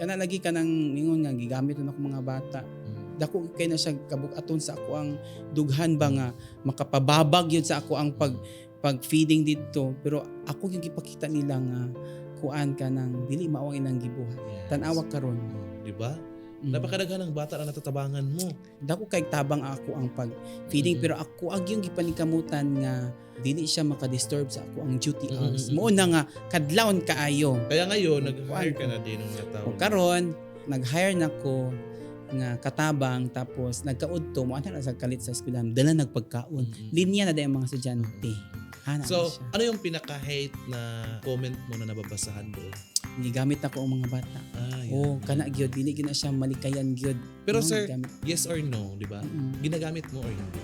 kana lagi ka nang ningon nga gigamit na ako mga bata. Dako kay na siya kabug-aton sa ako ang dughan ba nga makapababag yun sa ako ang pag-feeding dito. Pero ako yung gipakita nila nga kuan ka nang dili mao ang ilang gibuhat. Yes. Tanawa karon. Di ba? Napakadaghan ng bata na natatabangan mo. Dako kay tabang ako ang pag-feeding pero ako ag yung gipanikamutan nga dili siya makadisturb sa ako ang duty hours. Mo na nga kadlawon kaayo. Kaya ngayon, nag-hire ka na din ng mga tao. O karon nag-hire na ko nga katabang tapos nagkaudto mo ana na sa kalit sa eskwelahan dala nagpagkaon. Linya na dayon mga estudyante. Hana So, na siya. ano yung pinaka-hate na comment mo na nababasahan doon? Gigamit na ko ang mga bata. Yan. Oh, kana gyud dili gina siya malikayan gyud. Pero No, sir, gigamit. yes or no, di ba? Ginagamit mo or hindi?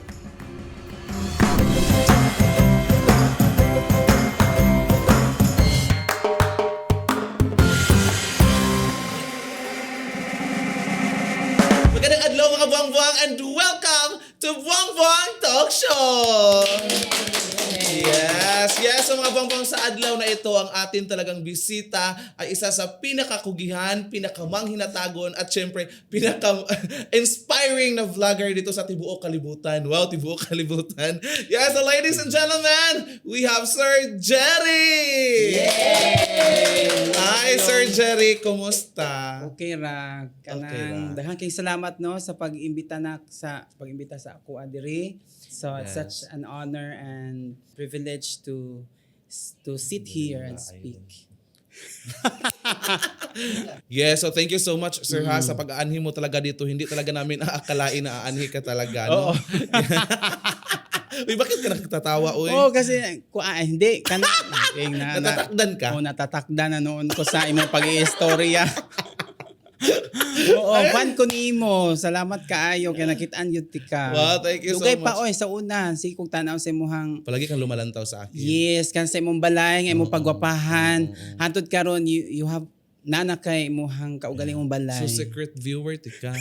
Magandang adlaw mga buwang-buwang and welcome to Buwang Buwang Talk Show! Yes, so mga buwang-buwang sa adlaw na ito, ang atin talagang bisita ay isa sa pinakakugihan, pinakamanghinatagon at syempre pinaka-inspiring na vlogger dito sa Tibuok Kalibutan. Wow, Tibuok Kalibutan. Yes, so ladies and gentlemen, we have Sir Jerry! Yay! Hi, Sir Jerry, kumusta? Okay ra. Kanang Okay ra. daghang kay salamat no sa pag-imbita sa ako adiri. So it's Yes. such an honor and privilege to sit here and speak. Yes, so thank you so much, Sir ha, sa pag-aanhi mo talaga dito. Hindi talaga namin aakalain na aanhi ka talaga. No? Oo. Uy, bakit ka nagtatawa, uy? Oh, kasi hindi kana Natatakdan ka? natatakdan na noon ko sa imong pag-iistorya. Oo, fan ko nimo. Salamat kaayo kay nakitaan yun tika. Wow, thank you so Dugay much. pa oy sa una, si kung tanaw sa imong Palagi kang lumalantaw sa akin. yes, kan sa imong balay, nga imong pagwapahan. Hantod karon you have nana kay imong kaugaling imong balay. So, secret viewer, tika.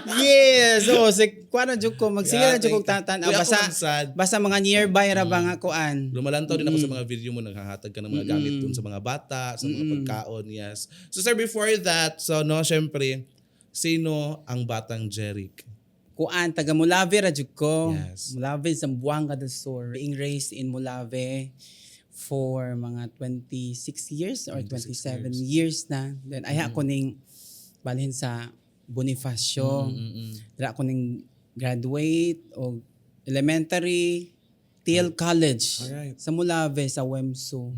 Yes, oh, si kuan jud ko magsiga na jud ko tatan Uy, ako basta man sad. basta mga nearby ra ba nga kuan. Lumalantaw din ako sa mga video mo, naghahatag ka ng mga gamit dun sa mga bata, sa mga pagkaon, yes. So, sir, before that, so, no, syempre, sino ang batang Jeric? Kuan taga Molave ra jud ko. Yes. Molave sa Buanga del Sur. Being raised in Molave for mga 26 years or 27 years na. Then ay ako ning balhin sa Bonifacio. Dira ako ning graduate o elementary till college Alright. sa Molave sa WEMSU.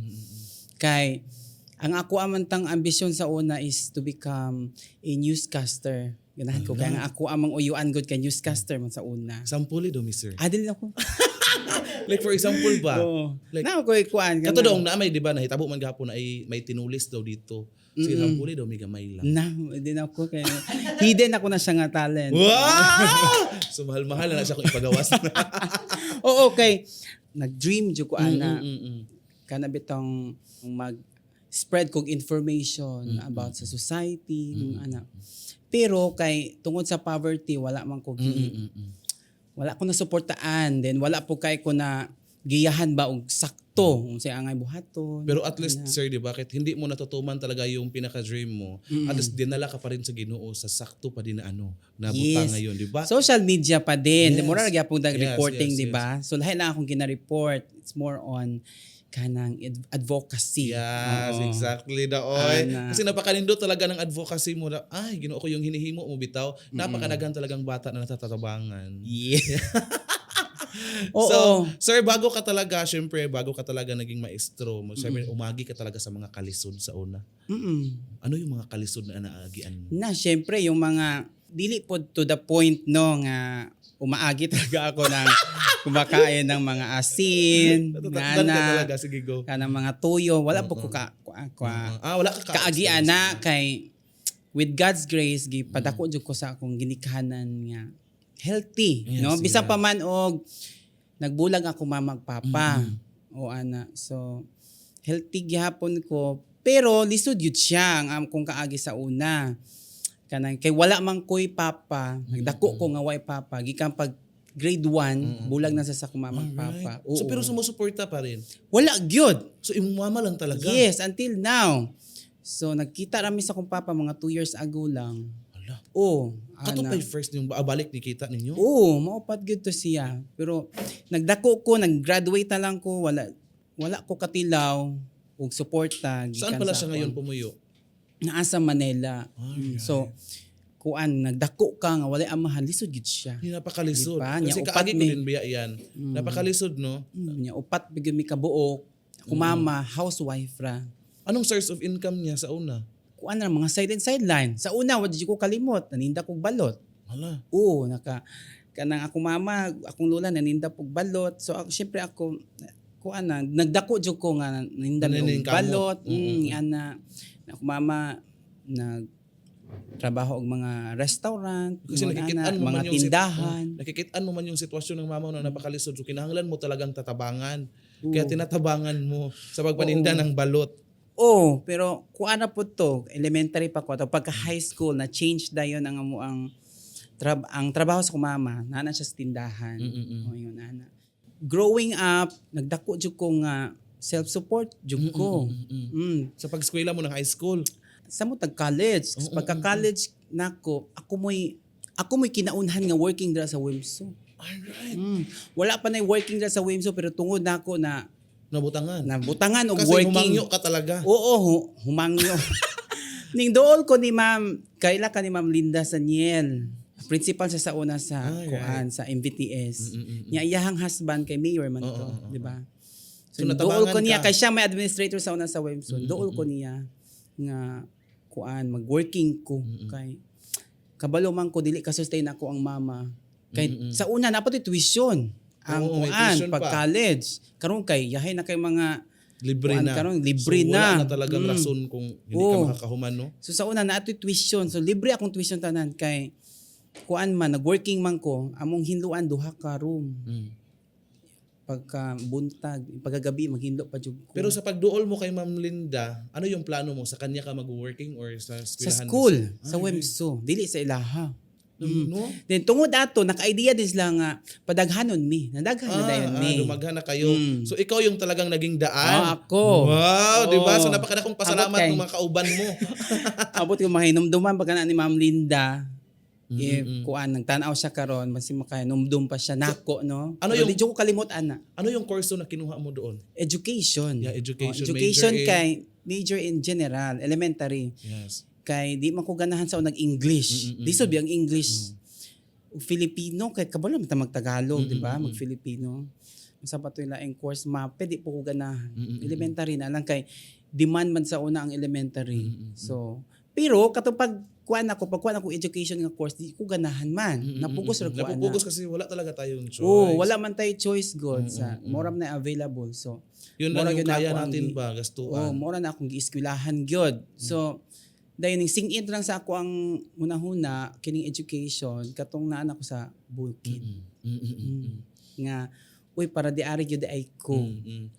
Kay ang ako amantang ambisyon sa una is to become a newscaster. Ganahan ko kaya nga ako amang uyuan good kay newscaster man sa una. Sampuli do, sir. Adil ako. Like, for example ba? Oo. Like, Na ako kuan kato daw na may, di ba, nahitabo man gahapon na may tinulis daw dito. Sige, sampuli daw, may gamay lang. Na, din ako kay hidden ako na siya nga talent. Wow! So, mahal-mahal na siya kung ipagawas. Oo, okay. Nag-dream jud ko ana. Mm. Kana bitong mag-spread kog information about sa society nung ana. Pero kay tungod sa poverty wala man ko wala ko na suportaan, then wala po kay ko na giyahan ba og sakto unsay angay buhaton. Pero at least, sir, di ba, kahit hindi mo natutuman talaga yung pinaka-dream mo, at least dinala ka pa rin sa Ginoo sa sakto pa din na nabuta Yes. ngayon, di ba? Social media pa din. Yes. Mura ra gyapon dag Yes, reporting, yes, di ba? So lahi lang akong gina-report. It's more on kanang advocacy. Yes, Oo. exactly da oy. Ana. Kasi napakalindot talaga ng advocacy mo na, ay, Ginoo ko yung hinihimo mo bitaw. Napakadagan talagang bata na natatabangan. Yeah. Oo. So, sir, bago ka talaga naging maestro, siyempre, umagi ka talaga sa mga kalisod sa una. Ano yung mga kalisod na naagian mo? Na syempre yung mga dili po to the point no nga umaagi talaga ako ng kumakain ng mga asin, Natatakdan ka nga talaga, sige go. kanang mga tuyo, wala po ko Wala ka kaagi ana kay with God's grace gipadako jud ko sa akong ginikanan nga healthy, Yes, no? Bisan yeah. pa man og nagbulag ako mamagpapa o ana. So healthy gihapon ko pero lisod yun siya ang kung kaagi sa una. Kanang kay wala man ko'y papa, nagdako ko nga way papa, gikan pag grade 1, bulag na sa kumamang papa. So, Oo. pero sumusuporta pa rin. Wala gyud. So, imong mama lang talaga. Yes, until now. So nagkita rami sa akong papa mga 2 years ago lang. Hala. Oh, Kato pa'y first yung balik ni kita ninyo? Oo, maupad gyud to siya. Pero nagdako ko, nag-graduate na lang ko, wala ko katilaw ug suporta Saan gikan pala sa siya ngayon pumuyo? naa sa Manila. Alright. So kuan nagdako ka nga wala amahan lisod gid siya. Napakalisod. Diba? Kasi Nya, kaagi upat ko ni- din biya yan. Napakalisod, no? Nya upat bigyan mi kabuok. Ako mama housewife ra. Anong source of income niya sa una? Kuan ra mga side and sideline. Sa una wa di ko kalimot, naninda kog balot. Hala. Oo, kanang ako mama, akong lola naninda pog balot. So ako syempre ako kuan na nagdako jud ko nga naninda Naninda og ka mo. balot. Ana ako mama trabaho og mga restaurant, Kasi nakikitaan mo mga man yung tindahan. nakikitaan mo man yung sitwasyon ng mama mo na napakalisod. So kinahanglan mo talagang tatabangan. Oo. Kaya tinatabangan mo sa pagpaninda ng balot. Oh, pero kuan na po to, elementary pa ko to. Pagka high school na change dayon ang amo ang trabaho sa kumama, nana siya sa tindahan. Oh, yun nana. Growing up, nagdako jud ko nga self-support jud ko. Sa pag-eskwela mo ng high school. Sa mo tag college, pagka-college nako, ako mo'y kinaunhan nga working dira sa Wimso. Alright. Wala pa na working dira sa Wimso pero tungod nako na Nabutangan. nabutangan og Kasi working. humangyo ka talaga. Oo, humangyo. Ning dool ko ni Ma'am, kaila ka ni Ma'am Linda Saniel. Principal siya sa una sa kuan sa MVTS. Nya iyahang husband kay mayor man to, di ba? So, dool natabangan ko niya ka. kay siya may administrator sa una sa Wimson. Dool ko niya nga kuan mag-working ko kay kabalo man ko dili ka sustain ako ang mama. Kay sa una napati tuition ang Oo, may kuan tuition pag pa. college. Karon kay yahay na kay mga Libre kuan na. karon, libre so, wala na. na talagang rason kung hindi Oo. ka makakahuman, no? So sa una na tuition. So libre akong tuition tanan kay kuan man nag-working man ko among hinluan duha ka room. Pagka buntag, pagkagabi maghinlo pa jud ko. Pero sa pagduol mo kay Ma'am Linda, ano yung plano mo? Sa kanya ka mag-working or sa sa eskwelahan? school, sa Wemso, dili sa ilaha. No? Then tungod ato naka-idea din sila nga padaghanon mi. Nadaghan na dayon mi. Dumaghan na kayo. So ikaw yung talagang naging daan. Ako. Wow, di ba? Oo. So napakadakong pasalamat Abot kay- ng mga kauban mo. Abot ko mahinumduman pagka na ni Ma'am Linda. Kuan nagtanaw siya karon basi makahinumdum pa siya nako no. ano Pero yung- di jud ko kalimot ana. Ano yung kurso na kinuha mo doon? Education. Yeah, education. Education Major in- kay major in general, elementary. Yes. Kay di man ko ganahan sa unang English. Di so biyang English. Ug Filipino kay kabalo man ta magtagalog, di ba? Mag-Filipino. Sa pa to laing course mape di po ko ganahan. Elementary na lang kay demand man sa una ang elementary. So, pero katong pagkuan ako education nga course di ko ganahan man. Napugos ra ko ana. Napupugos kasi wala talaga tayong choice. Oo, wala man tayo choice god sa mura man na available. So, Yun mura lang yung gyud kaya ako ang natin gi- ba, Oh, gastuan. mura na akong gieskwilahan gyud. So, dayon ning sing-in lang sa ako ang hunahuna kining education katong naa ko sa bukid. Nga uy para di ari gyud ay ko.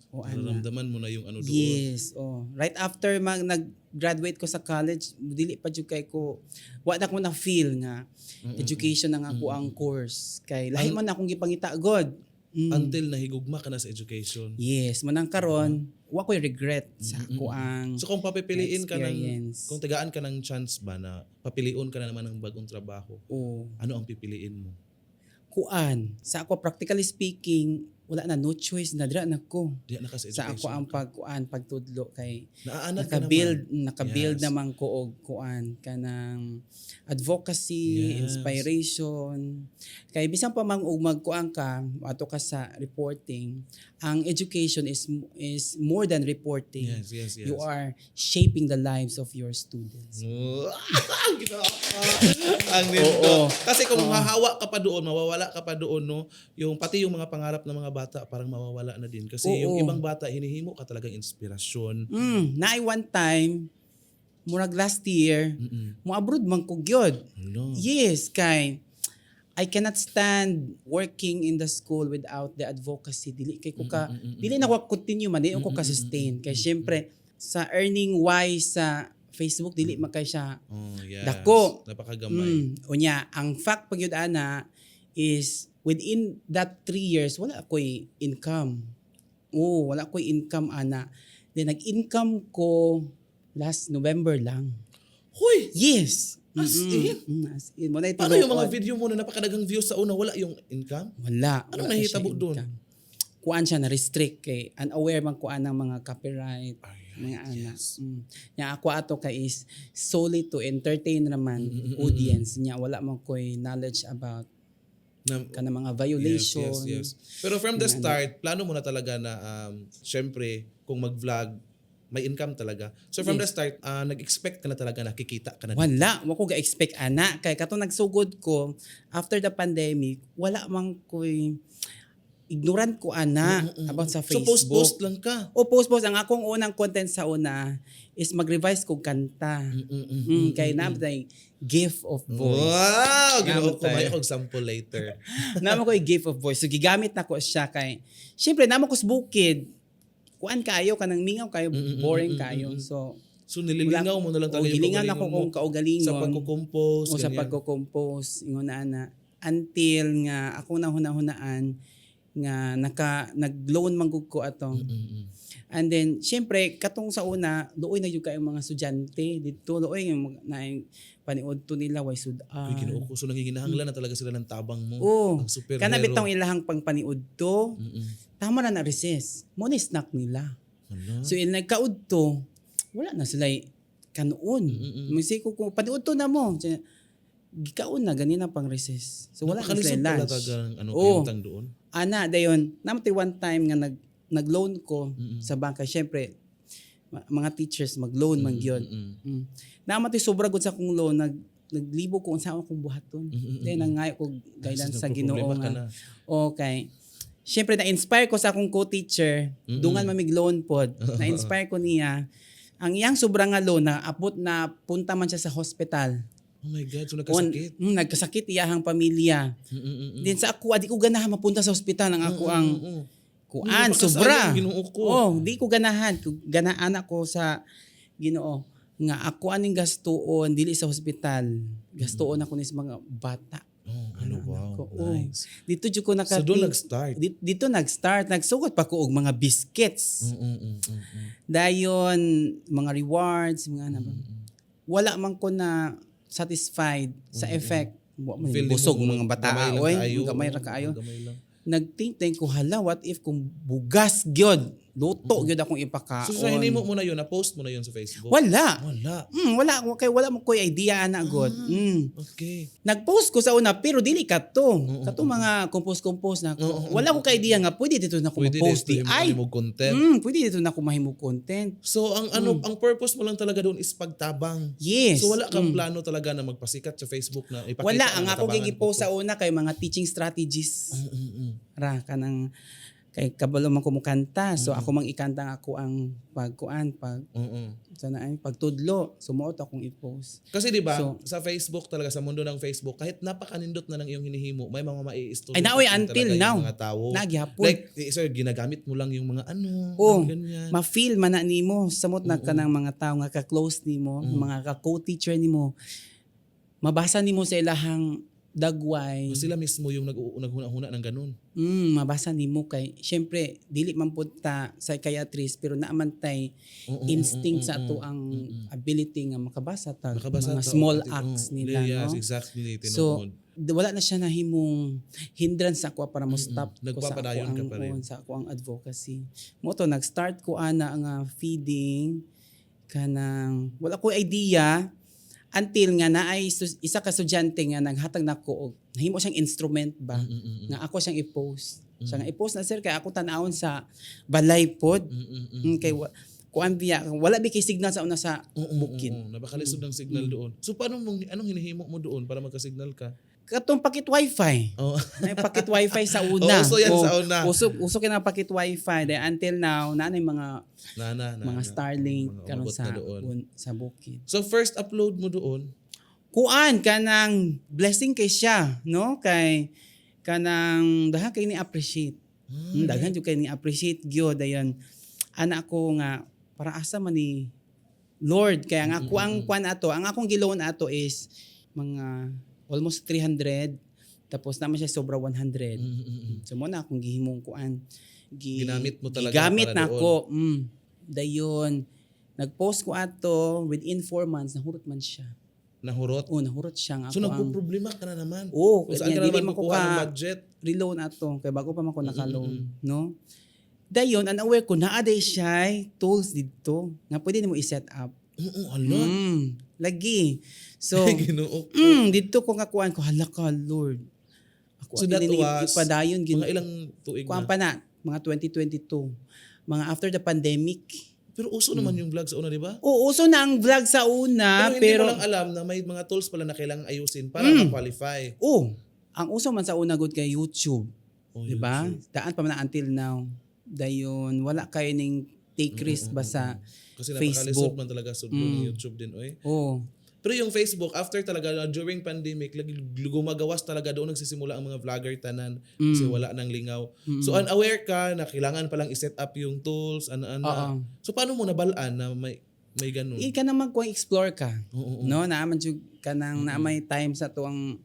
O ana. Nararamdaman mo na yung ano doon. Yes, oh. Right after nag-graduate ko sa college, dili pa jud kay ko wa na ko na feel nga education na nga ako ang course. Kay lahi man akong gipangita god. Until nahigugma ka na sa education. Yes, manang karon, wa ko'y regret sa ako ang So kung papipiliin ka ng, experience. kung tagaan ka ng chance ba na papiliin ka na naman ng bagong trabaho, ano ang pipiliin mo? kuan sa ako practically speaking wala na no choice na dira na ko Diyan na ka sa sa education. ako ang pagtudlo kay Naaanad ka nakabuild Yes. naman ko og kuan kanang advocacy, Yes. inspiration. Kay bisan pa mang og magkuan ka ato ka sa reporting, ang education is more than reporting. Yes. You are shaping the lives of your students. Ang nindot. Kasi kung hahawa ka pa doon, mawawala ka pa doon, no? Yung pati yung mga pangarap ng mga bata parang mawawala na din kasi yung Oo. ibang bata hinihimo ka talagang inspirasyon. Naay one time murag last year, mo abroad man ko gyud. No. Yes, kay I cannot stand working in the school without the advocacy. Dili kay ko ka dili na ko continue man, dili ko ka sustain kay syempre sa earning wise sa Facebook dili makay siya Oh, yes. dako. Napakagamay. Unya, ang fact pagyud ana is within that 3 years wala ko'y income. Wala ko'y income ana. Then nag-income ko Last November lang. Hoy! Yes. As in? As in. Mo na Paano yung mga tinuod. video mo na napakadagang views sa una, wala yung income? Wala. Anong Wala nahitabo siya doon? income. Kuan siya na-restrict kay unaware man kuan ng mga copyright. Mga anak. Nya ako ato kay is solely to entertain naman audience niya. Wala man ko'y knowledge about kana mga violation. Yes. Pero from the start, plano mo na talaga na syempre kung mag-vlog, may income talaga. So from the start, nag-expect ka na talaga na kikita ka na. Wala, wa ko ga-expect ana kay katong nagsugod ko after the pandemic, wala man ko'y ignorant ko ana about sa So Facebook. post lang ka. O post ang akong unang content sa una is mag-revise kog kanta. Kay namatay gift of voice. Wow! Ginoo ko, Namatay. may akong sample later. Naman ko yung gift of voice. So gigamit na ko siya kay syempre naman ko sa bukid. Kuan kayo kanang mingaw kayo, boring kayo. So Nililingaw mo na lang talaga yung gilingan kagalingon ako mo kung kaugalingon sa pagko-compose. o sa ganyan. pagko-compose ingon na ana until nga ako na hunahunaan nga nag-loan manggug ko ato. And then syempre katong sa una luoy na yung kayong mga estudyante dito luoy yung paniud to nila way sudan. Uy, Ginoo ko. So nangihinahanglan na talaga sila ng tabang mo. Oh, Ang superhero. kana bitong ilahang pangpaniud to. Tama na na-resist. Mo ni snack nila. Hala. So il nagkaud to, wala na sila kanuon. Musiko ko paniud to na mo. Gikaon na ganina pang resist. So wala na Napakalisod sila pala lunch. talagang Oo. kayong doon. Ana dayon, namatay one time nga nag-loan ko sa bangka. Syempre mga teachers mag-loan man gyud. Namatay sobra gud sa akong loan naglibo ko unsa akong buhaton. Then nangayo ko guidance sa Ginoo nga. Okay. Syempre na-inspire ko sa akong co-teacher, dungan mamig loan pod. Na-inspire ko niya. Ang iyang sobrang nga loan na abot na punta man siya sa hospital. Oh my God, so nagkasakit. Nagkasakit iyahang pamilya. Din sa ako, di ko ganahan mapunta sa ospital ang ako ang kuan sobra. Ginoo ko. Oh, di ko ganahan. Ganaan ako sa Ginoo nga ako aning gastuon dili sa ospital. Gastuon ako ni sa mga bata. Oh, wow. Nice. Dito jud ko So doon nag-start. Dito nag-start. Nagsugot pa ko og mga biscuits. Dayon mga rewards, mga ano. Wala man ko na satisfied sa effect. Feel Busog mo, mga bata gamay lang oy, kaayo. gamay ra kaayo. Gamay lang. Nagtink ko hala what if kung bugas gyud, luto gyud akong ipakaon. So sa hinimo mo na yun, na-post mo na yun sa Facebook? Wala. Wala. Wala mo koy idea na god. Okay. Nag-post ko sa una pero dili kato. Kato mga compose na ako. Wala ko ka idea nga pwede dito na ko Pwede ma-post dito di ay. mo content. Pwede dito na ko mahimo content. So ang ang purpose mo lang talaga doon is pagtabang. Yes. So wala kang plano talaga na magpasikat sa Facebook na ipakita. Wala ang na ako katabangan gigipost ko to. sa una kay mga teaching strategies. Ra kanang kay kabalo man ko mo kanta. So ako mang ikanta nga ako ang pagkuan sana ay pagtudlo. Sumuot akong i-post. Kasi di ba So, sa Facebook talaga, sa mundo ng Facebook, kahit napakanindot na ng iyong hinihimo, may mga mai-student Ay, naoy, until now. mga tao. Nagyapon. Like, sir, ginagamit mo lang yung mga Oh, ganyan. ma-feel man na nimo samot na ka ng mga tao nga ka-close nimo, mga ka-co-teacher nimo. Mabasa nimo sa ilahang dagway. Sila mismo yung naghuna-huna ng ganun. Mabasa nimo kay syempre dili man pud ta psychiatrist pero naamantay instinct sa ato ang ability nga makabasa ta mga small acts nila Yes, no. exactly. So Tinuod. wala na siya nahimong hindrance sa ako para mo stop ko sa Nagpapadayon ka pa rin. sa ako ang advocacy. Mo to nag-start ko ana nga feeding kanang wala ko idea until nga naay isa ka estudyante nga naghatag nako og nahimo siyang instrument ba nga ako siyang i-post. Siya nga i-post na sir kay ako tan-awon sa balay pod. Kay kuan biya wala bi kay signal sa una sa bukid. Napakalisod ng signal doon. So paano anong hinihimo mo doon para magka-signal ka? Katong pakit wifi. Oh. May pakit wifi sa una. Uso yan sa una. Usok yan ang pakit wifi. Then until now, nanay mga mga Starlink mga karon umabot na doon. sa bukid. So first upload mo doon, Kuan kanang blessing kay siya, no? Kay kanang daghan kay ni appreciate. Daghan jud kay ni appreciate gyud dayon. Ana ko nga para asa man ni Lord kaya nga ako ang kuan ato, ang akong giloan ato is mga almost 300 tapos naman siya sobra 100. So mo na akong gihimong kuan. Ginamit mo talaga Gigamit para na doon. ako. Dayon Nag-post ko ato within 4 months nahurot man siya. Nahurot. Nahurot siya nga So ako ang nagpo-problema ka na naman. Oo, Kung saan ka dili naman man ko kukuha ng ka budget. reloan ato kay bago pa man ko naka-loan, no? Dayon unaware ko naa day siya tools dito nga pwede nimo i-set up. Oo, hala. Lagi. So, Ginoo. dito ko nga kuan ko hala ka Lord. Ako So that was ipadayon mga ilang tuig kuan na. pa na mga 2022. Mga after the pandemic. Pero uso naman yung vlog sa una, di ba? Oo, uso na ang vlog sa una, Pero hindi pero mo lang alam na may mga tools pala na kailangang ayusin para ma-qualify. ang uso man sa una good kay YouTube. Oh, Di ba? YouTube. Daan pa man na until now. Dayon, wala kayo ning take risk ba sa Kasi Facebook. napakalisod man talaga sa ng YouTube din, oy. Oo. Pero yung Facebook, after talaga, during pandemic, gumagawas talaga doon nagsisimula ang mga vlogger tanan kasi wala nang lingaw. So unaware ka na kailangan palang i-set up yung tools, ano-ano. Oo. So paano mo nabalaan na may ganun? Ika naman kung explore ka. Oo. No, naaman jud ka nang naamay time sa tuang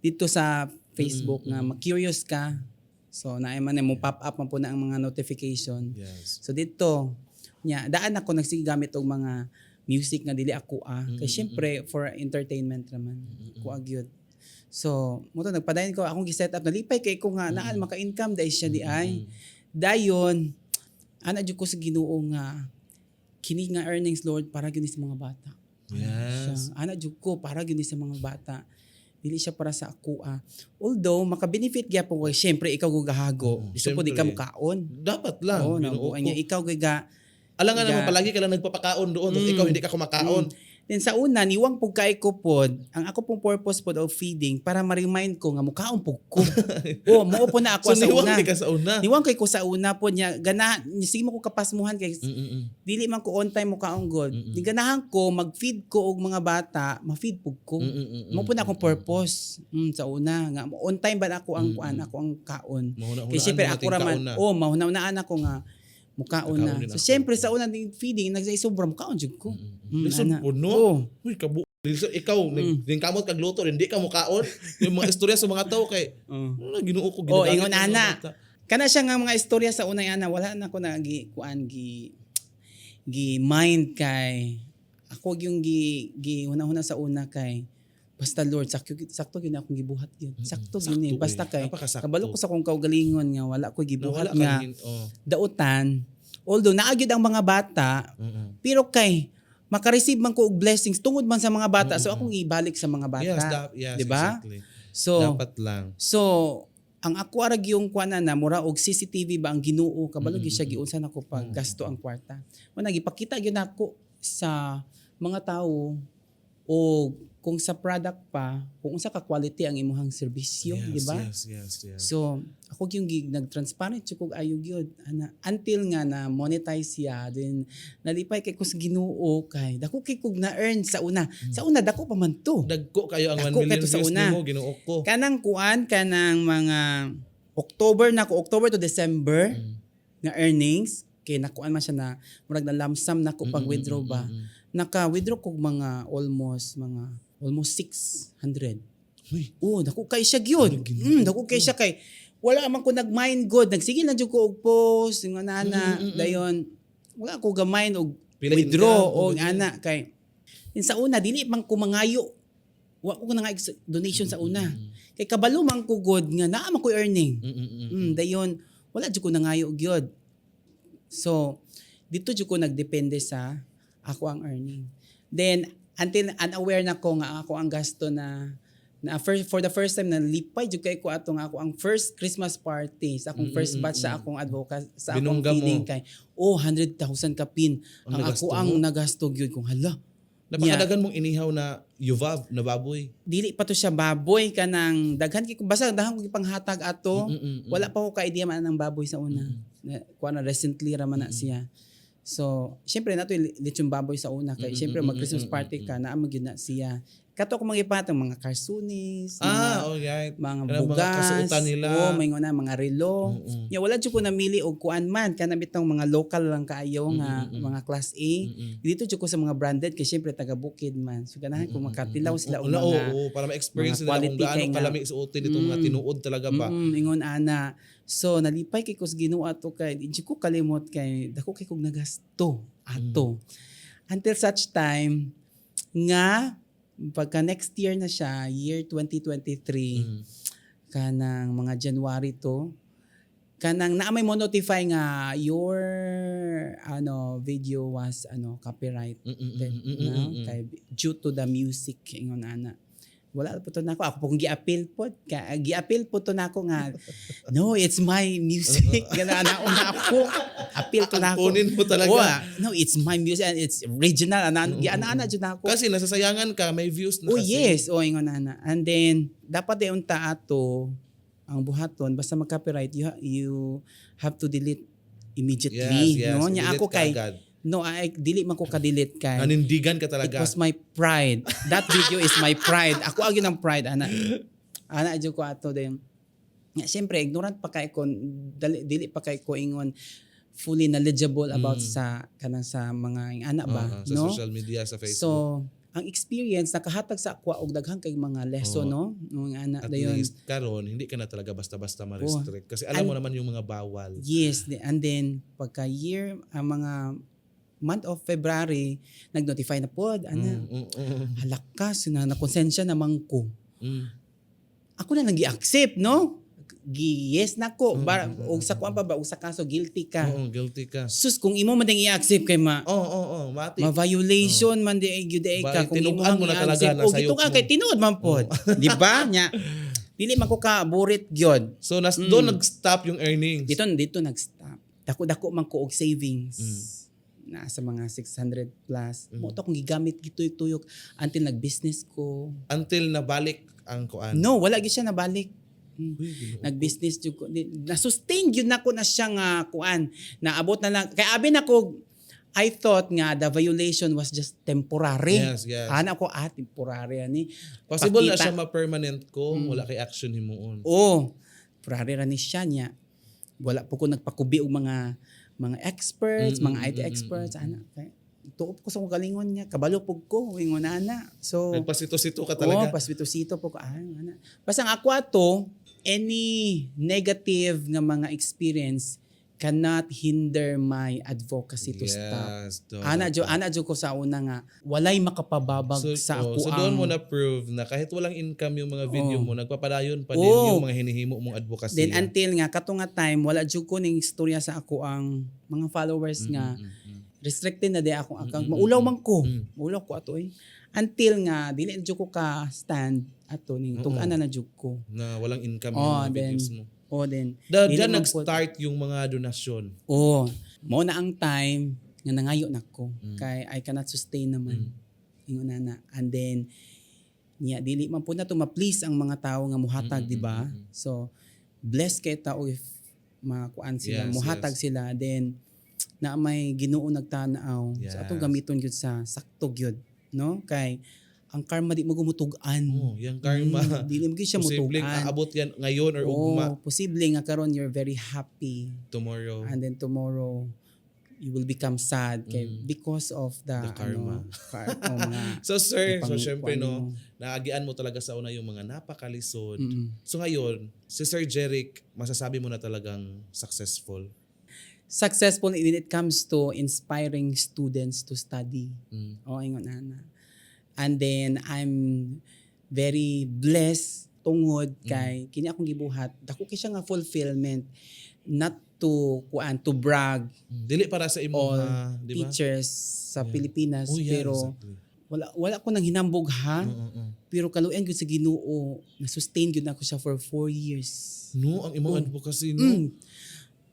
dito sa Facebook nga ma-curious ka. So naay man mo pop up man po na ang mga notification. Yes. So dito daan ako nagsigamit og mga music nga dili ako kay syempre for entertainment naman ko agyud. So mo to nagpadayon ko akong gi-set up nalipay kay ko nga naan maka-income dai siya di ay. Dayon ana jud ko sa Ginoo nga kini nga earnings Lord para gyud sa mga bata. Yes. Ana jud ko para gyud sa mga bata. Dili siya para sa ako Although maka-benefit gyapon ko syempre ikaw gugahago. Gusto po di ka mukaon. Dapat lang. Oo, Ginoo nabuhay niya ko. ikaw ga Alam nga naman palagi ka lang nagpapakaon doon tapos ikaw hindi ka kumakaon. Then sa una, niwang pug kay ko pod, ang ako pong purpose pod of feeding para ma-remind ko nga mukhaon pug ko. Mao po na ako So sa niwang una. di ka sa una. Niwang kay ko sa una po niya, sige mo ko kapasmuhan kay dili man ko on time mukhaon god. Di ganahan ko mag-feed ko og mga bata, ma-feed pug ko. Mao po na akong purpose sa una nga on time ba na ako ang kuan, ako ang kaon. Kay syempre ako raman, mahunaunaan ako nga mukaon na. Mukaon din So ako. syempre sa una ng feeding nagsay-sobra mukaon jud ko. Lisod Ana. po, no? Oo. Uy, ikaw, kamot kag luto, hindi ka mukaon. Yung mga istorya sa mga tao kay, Ginoo ko, ginagamit ingon ng mga ana. bata. Kana siya nga mga istorya sa unay ana wala na ko na gi mind kay ako yung gi hunahuna sa una kay basta Lord sakto gyud akong gibuhat yun. Sakto gyud basta kay Napakasakto. kabalo ko sa akong kaugalingon nga wala ko gibuhat nga Oh. dautan. Although naagyud ang mga bata pero kay maka-receive man ko og blessings tungod man sa mga bata so akong ibalik sa mga bata. Yes, di ba? exactly. So Dapat lang. ang ako arag yung kuana na mura og CCTV ba ang Ginoo kabalo gyud siya giunsa nako pag gasto ang kwarta. Mo nagipakita gyud nako sa mga tawo o kung sa product pa kung unsa ka quality ang imuhang serbisyo, di ba? Yes. So ako yung nag-transparent siya kog ayo gyud ana until nga na monetize siya then nalipay kay ko sa Ginoo kay dako kay kog na earn sa una. Sa una dako pa man to. Dagko kayo ang 1 Dako million kayo sa views una. nimo, Ginoo ko. Kanang mga October to December na earnings kay nakuan man siya na murag na lump sum nako pag withdraw ba. Naka-withdraw kog almost 600. Uy. Dako kay siya gyud. Dako kay siya kay wala man ko nag-mind good. Nagsige lang jud ko og post ng ana dayon. Wala ko ga-mind og Pila withdraw income, og ana kay sa una dili man ko mangayo. Wa ko na nga donation sa una. Kay kabalo man ko good nga naa man ko earning. Dayon wala jud ko nangayo og gyud. So dito jud ko nagdepende sa ako ang earning. Then until unaware na ko nga ako ang gasto na for the first time na lipay jud kay ko ato nga ako ang first Christmas party sa akong first batch sa akong advocacy sa akong Binungga mo. feeding kay 100,000 kapin Ang ang nagasto ako ang mo? nagasto gyud kung hala. Napakadagan mong inihaw na yuvav, na baboy. Dili pa to siya baboy kanang daghan kay basta daghan ko gipanghatag ato. Wala pa ko ka idea man ng baboy sa una. Kuha na recently ra man na siya. So, syempre nato lechon baboy sa una kay syempre mag Christmas party ka na gyud na siya. Kato ko magipatang mga carsunis, Alright. mga Kanang mga bugas, kasuotan nila. may nga mga relo. Wala jud ko namili og kuan man kana bitong mga local lang kaayo nga mga class A. Dito jud ko sa mga branded kay syempre taga Bukid man. So ganahan ko makatilaw sila og mga para ma-experience mga nila kung quality gaano kay nga. kalami suotin itong mga tinuod talaga ba. Ingon ana. So nalipay kay ko sa Ginoo ato kay di ko kalimot kay dako kay kog nagasto ato. Until such time nga pagka next year na siya, year 2023, kanang mga January to, kanang naamay mo notify nga your video was copyright kay due to the music ingon ana. Wala po to nako ako pong gi-appeal po to nako nga no, it's my music gana una ako appeal to nako. Kunin mo talaga. No, it's my music and it's original ana jud nako. Kasi nasasayangan ka, may views na Oh kasi. yes, ingon ana. And then dapat unta ato ang buhaton basta mag-copyright you have to delete immediately. Yes, No nya i-delete ako ka kay agad. no I dili man ko ka-delete kay. Nanindigan ka It talaga. was my pride. That video is my pride. Ako agin ang pride ana. Ana adyo ko ato din. Nga siyempre ignorant pa kay ko dili pa kay ko ingon fully knowledgeable about sa kanang sa mga anak ba, Sa no? social media, sa Facebook. So, ang experience nakahatag sa ako og daghang kay mga lesson, no? Ng anak At dayon. least karon hindi ka na talaga basta-basta ma-restrict. Kasi alam mo naman yung mga bawal. Yes, and then pagka year ang mga month of February nag-notify na pod ana. Halakas na konsensya naman ko. Ako na nag-i-accept, no? Yes na ko. Og sa kuan pa ba og sa kaso guilty ka. Oo, guilty ka. Sus kung imo man ding i-accept kay Mati. ma-violation man di gyud ka kung imo tinuod mo na talaga na og sayop ito ka mo. kay tinuod man pod. Di ba? Nya dili man ko ka burit gyud. So doon nag-stop yung earnings. Dito nag-stop. Dako man ko og savings. Na sa mga 600 plus. Mo to kung gigamit gituy-tuyok until nag-business ko. Until nabalik ang kuan. No, wala gyud siya nabalik. Nag-business jud ko. Na-sustain gyud nako na siya nga kuan. Naabot na lang kay abi nako I thought nga the violation was just temporary. Yes. Ana ko temporary ani. Possible na siya ma-permanent ko, wala kay action himuon. Temporary ra ni siya niya. Wala po ko nagpakubi og mga experts, mga IT experts ana. Kay tuop ko sa kong galingon niya, kabalo pug ko ingon ana. So Nagpasito-sito ka talaga. paswito-sito po ko ana. Basta ang ako ato any negative nga mga experience cannot hinder my advocacy to stop. Ana jo ko sa una nga walay makapababag sa ako so doon mo na prove na kahit walang income yung mga video mo, nagpapadayon pa din yung mga hinihimo mong advocacy. Then until nga kato nga time wala jud ko ning istorya sa ako ang mga followers nga restricted na di akong account. Maulaw man ko. Maulaw ko ato until nga dili jud ko ka stand ato ning tug-an na jud ko. Na walang income yung mga videos mo. Then Diyan nag-start yung mga donasyon. Mao na ang time nga nangayo nako kay I cannot sustain naman. Ingon na. And then niya dili man po na to ma-please ang mga tao nga muhatag, di ba? So blessed kay tao if makuan sila, muhatag sila, then na may Ginoo nagtanaw. So atong gamiton gyud sa sakto gyud, no? Kay ang karma di mo gumutug-an. Yung karma. Dili mo gyud siya Posibleng mutugan. aabot yan ngayon or ugma. Posible nga karon you're very happy. Tomorrow. And then tomorrow you will become sad because of the karma. Mga So sir, ipang- syempre kuan mo. naagian mo talaga sa una yung mga napakalisod. So ngayon, si Sir Jeric, masasabi mo na talagang successful. Successful when it comes to inspiring students to study. Ingon ana. And then I'm very blessed tungod kay kini akong gibuhat. Dako kay siya nga fulfillment, not to brag Dili para sa imo all di ba? teachers sa Pilipinas, pero exactly. wala ko nang hinambog ha. Pero kaluyan gyud sa Ginoo, na-sustain gyud ako siya for 4 years. No, ang imong advocacy no.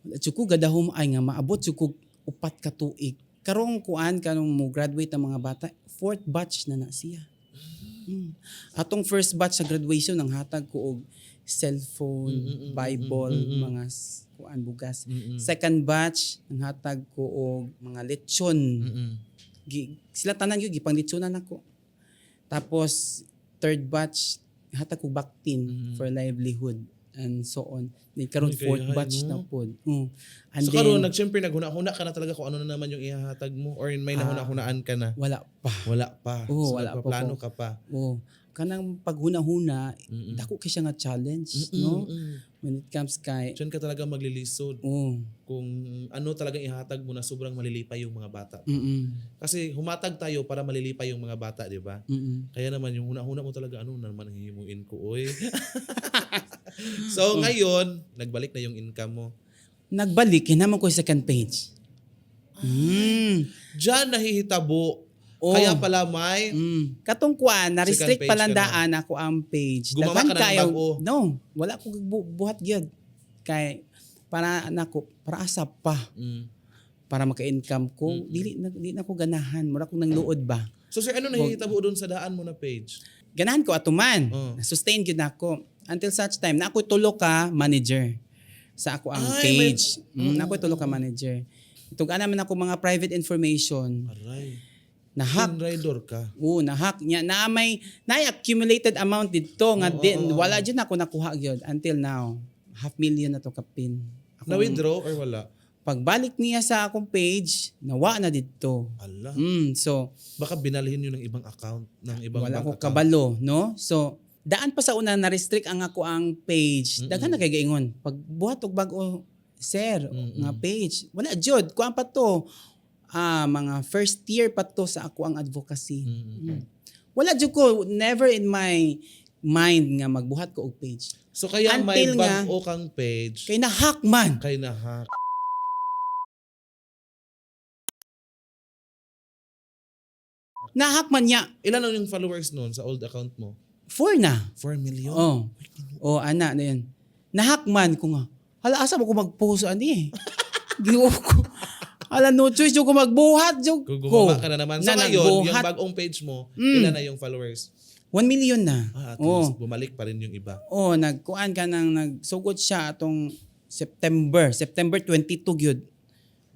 Wala jud ko gadahom ay nga maabot jud ko 4 ka tuig. Karong kanong mo graduate ang mga bata, 4th batch na siya. Atong first batch sa graduation nang hatag ko og cellphone, Bible, mga bugas. Second batch nang hatag ko og mga lechon. Sila tanan gyud gipang lechonan ako. Tapos third batch hatag ko baktin for livelihood and so on. Then karon fourth batch na pod. And So karon syempre naghuna-huna ka na talaga kung ano na naman yung ihahatag mo or may nahuna-hunaan ka na. wala pa. Wala pa. Oo, So wala pa nagpaplano po. ka pa. kanang paghuna-huna dako kay siya nga challenge, no? When it comes kay Diyan ka talaga maglilisod kung ano talagang ihatag mo na sobrang malilipay yung mga bata. Kasi humatag tayo para malilipay yung mga bata, di ba? Kaya naman yung una-una mo talaga, ano naman ang hihimuin ko, oy. So ngayon, nagbalik na yung income mo. nagbalik hinamon ko yung second page. Diyan nahihitabo. Oh. Kaya pala may Katong kuan, na-restrict Second page palandaan ako ang page. Gumawa ka na ng bago. No, wala ko buhat gyud. Kay para nako, para asa pa. Para maka-income ko, dili na ko ganahan, mura ko nang luod ba. So sir, ano nahihitabo doon sa daan mo na page? Ganahan ko atuman. Na-sustain gyud nako until such time na ako tulo ka manager sa ako ang page. Ako tulo ka manager. Itong naman ako mga private information. Aray. Na-hack. Rider ka. Na-hack niya. Na-accumulated amount dito nga din. Wala dyan ako nakuha gyud until now. 500,000 na to kapin. Na-withdraw or wala? Pagbalik niya sa akong page, nawa na dito. Ala. So, Baka binalhin yun ng ibang account, ng ibang wala ko bank account. kabalo, no? So, daan pa sa una na-restrict ang ako ang page. Daghan na kay gaingon. Pag buhat og bag-o, sir, nga page. Wala jud. Kuan pa to. Mga first year pa to sa ako ang advocacy. Wala jud ko, never in my mind nga magbuhat ko og page. So kaya Until may bag-o kang page, Kay na-hack man. kay na-hack. Na-hack man niya. Ilan ang yung followers noon sa old account mo? 4 na. 4 million? Ana na yan. Na-hack man ko nga. Hala, asa mo ko mag-post ani eh. Ginuo ko. Hala, no choice yung ko magbuhat. Kung gumawa ka na naman. So ngayon, yung bagong page mo, ilan na yung followers? 1 million na. At least bumalik pa rin yung iba. Nagkuan ka nang nagsugod siya atong September 22 gyud.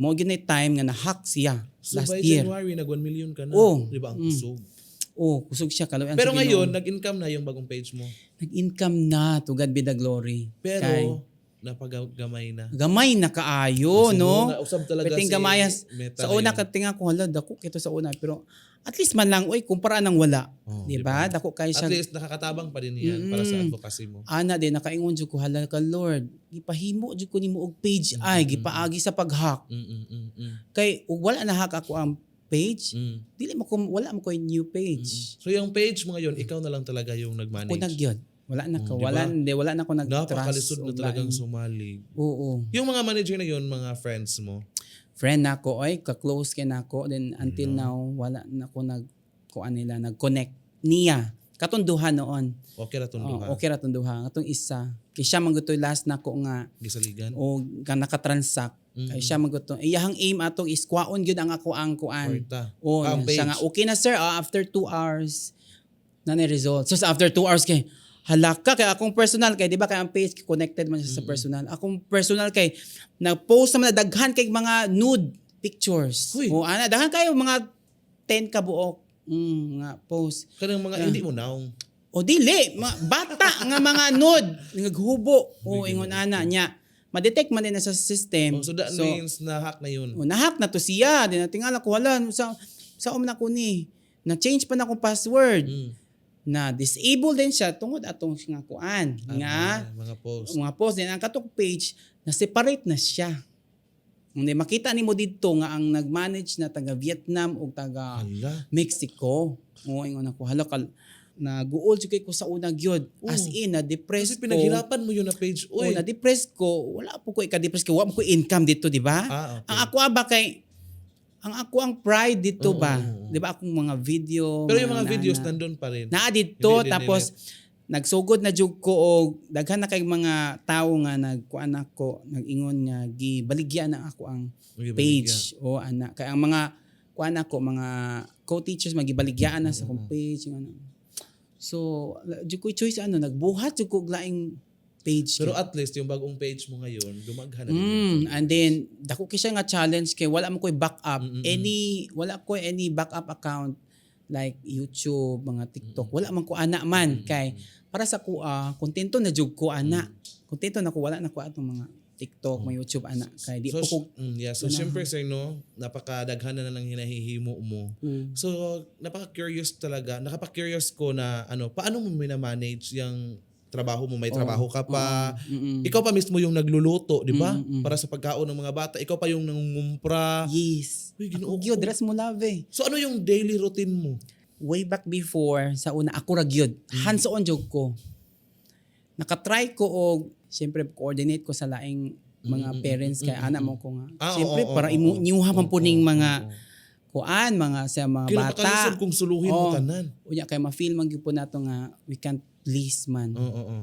Mo gyud na time nga na-hack siya So last by year. January, nag 1 million ka na. Di ba ang kusog? Kusog siya kaloy. Pero ngayon, nag-income na yung bagong page mo. nag-income na to God be the glory. Pero, napagagamay na. Gamay na kaayo, Kasi no? usab talaga Peting gamayas. Meta Sa una katinga ko, hala, dako kito sa una. Pero at least man lang, kumpara ng wala. Di ba? Dako kayo At siya. least nakakatabang pa din yan para sa advocacy mo. Ana din, nakaingon dyan ko, hala ka Lord. Gipahimo dyan ko ni mo og page ay, gipaagi sa pag-hack. Kay, wala na hack ako ang page, wala mo ko yung new page. So yung page mo ngayon, ikaw na lang talaga yung nag-manage. Ako nagyod. Wala na ko. Diba? Wala na ko nag-trust. Napakalisod na talagang sumalig. Oo. Yung mga manager na yun, mga friends mo, Friend na ko, ka-close kay na ko. Then until now, wala na ko nag-connect niya. Katunduhan noon. okay ra tunduhan. Okay ra tunduhan. Atong isa. Kay siya magutoy last na ko nga Gisaligan. o ka nakatransact. Kay siya magutoy. Iyahang aim atong is kwaon gyud ang ako ang kuan. Kwarta. Siya page. nga okay na sir, after 2 hours na ni-result. So after 2 hours kay halaka kay akong personal kay di ba kay ang page connected man siya sa personal. Akong personal kay nag-post naman na daghan kay mga nude pictures. Uy. Ana daghan kayo mga 10 ka buok nga post. Kanang mga hindi mo naong. O dili, bata nga mga nude naghubo. Ingon ana niya. Ma-detect man din na sa system. So that means na-hack na yun. Na-hack na to siya. Di na tingala ko wala sa na ko ni. Na-change pa na akong password. Na disable din siya tungod atong nga kuan nga mga post din ang katong page na separate na siya. Hindi makita nimo didto nga ang nag-manage na taga Vietnam o taga Mexico. Ingon ako hala naguol jud kay ko sa una gyud. As in na depressed Kasi pinaghirapan mo yun na page. na depressed ko. Wala po ko ika-depressed ko. Wala mo ko income dito, di ba? Okay. Ang ako ang pride dito ba? Di ba akong mga video. Pero yung mga videos nandun pa rin. Naa dito tapos nagsugod na jud ko og daghan na kay mga tawo nga nagkuan ako, nag-ingon nga gibaligya na ako ang page o ana kay ang mga kuan ako mga co-teachers magibaligyaan na sa akong page nga. So, jud ko choice nagbuhat jud ko og laing page. Pero at least yung bagong page mo ngayon, gumaghan na din. And then dako kay siya nga challenge kay wala mo koy backup any backup account like YouTube, mga TikTok. Wala man ko ana man kay para sa ko kontento na jud ko ana. Kontento na ko wala na ko atong mga TikTok, may YouTube ana kay di So, po ko so syempre sir no, napakadaghan na ng hinahihimo mo. So napaka-curious talaga, nakapa-curious ko na paano mo mina-manage yung trabaho mo, may trabaho ka pa. Ikaw pa mismo yung nagluluto, di ba? Para sa pagkaon ng mga bata, ikaw pa yung nangungumpra. Yes. Uy, Ginoo Gyud ko. dress mo love. So ano yung daily routine mo? Way back before sa una ako ra gyud. Hands-on jud ko. Nakatry ko og syempre coordinate ko sa laing mga parents kay ana mo ko nga. Syempre para inyuha man po ning mga kuan mga sa mga bata. Kinapakalisod kung suluhin mo tanan. Unya kay ma-feel man gyud po nato nga we can't please man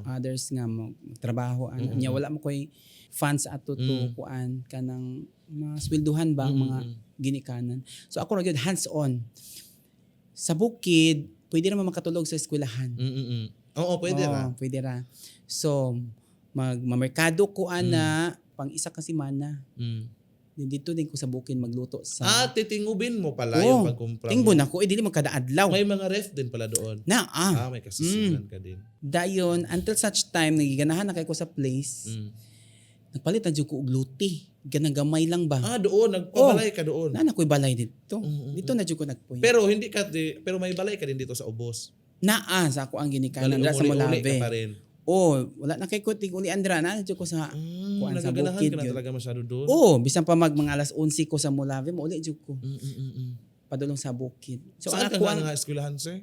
others nga magtrabaho nya wala mo koy funds ato to kuan kanang maswelduhan ba ang mga ginikanan. So ako ra gyud hands-on. Sa bukid, pwede naman makatulog sa eskwelahan. Oo, pwede ra. Pwede ra. So magmamerkado ko ana pang isa ka semana. Dito din ko sa bukid magluto sa Titingubin mo pala yung pagkumpra mo. Tingbon ako dili man kada adlaw. May mga ref din pala doon. May kasisinan ka din. Dayon until such time nagiganahan na kay ko sa place. Nagpalit na jud ko og luti. Ganang gamay lang ba? Doon nagpabalay ka doon. Na koy balay dito. Dito na jud ko nagpuy. Pero pero may balay ka din dito sa Ubos. Sa ako ang ginikanan sa Uli-uli ka pa Molave. rin. Wala na kay kuting uli andra na jud ko sa kuan sa Nagaganahan bukid. ka na Yun. talaga masyado doon. Bisan pa mga alas 11 ko sa Molave, mauli jud ko. Padulong sa bukid. So Saan ang ka ako nga eskwelahan, sir?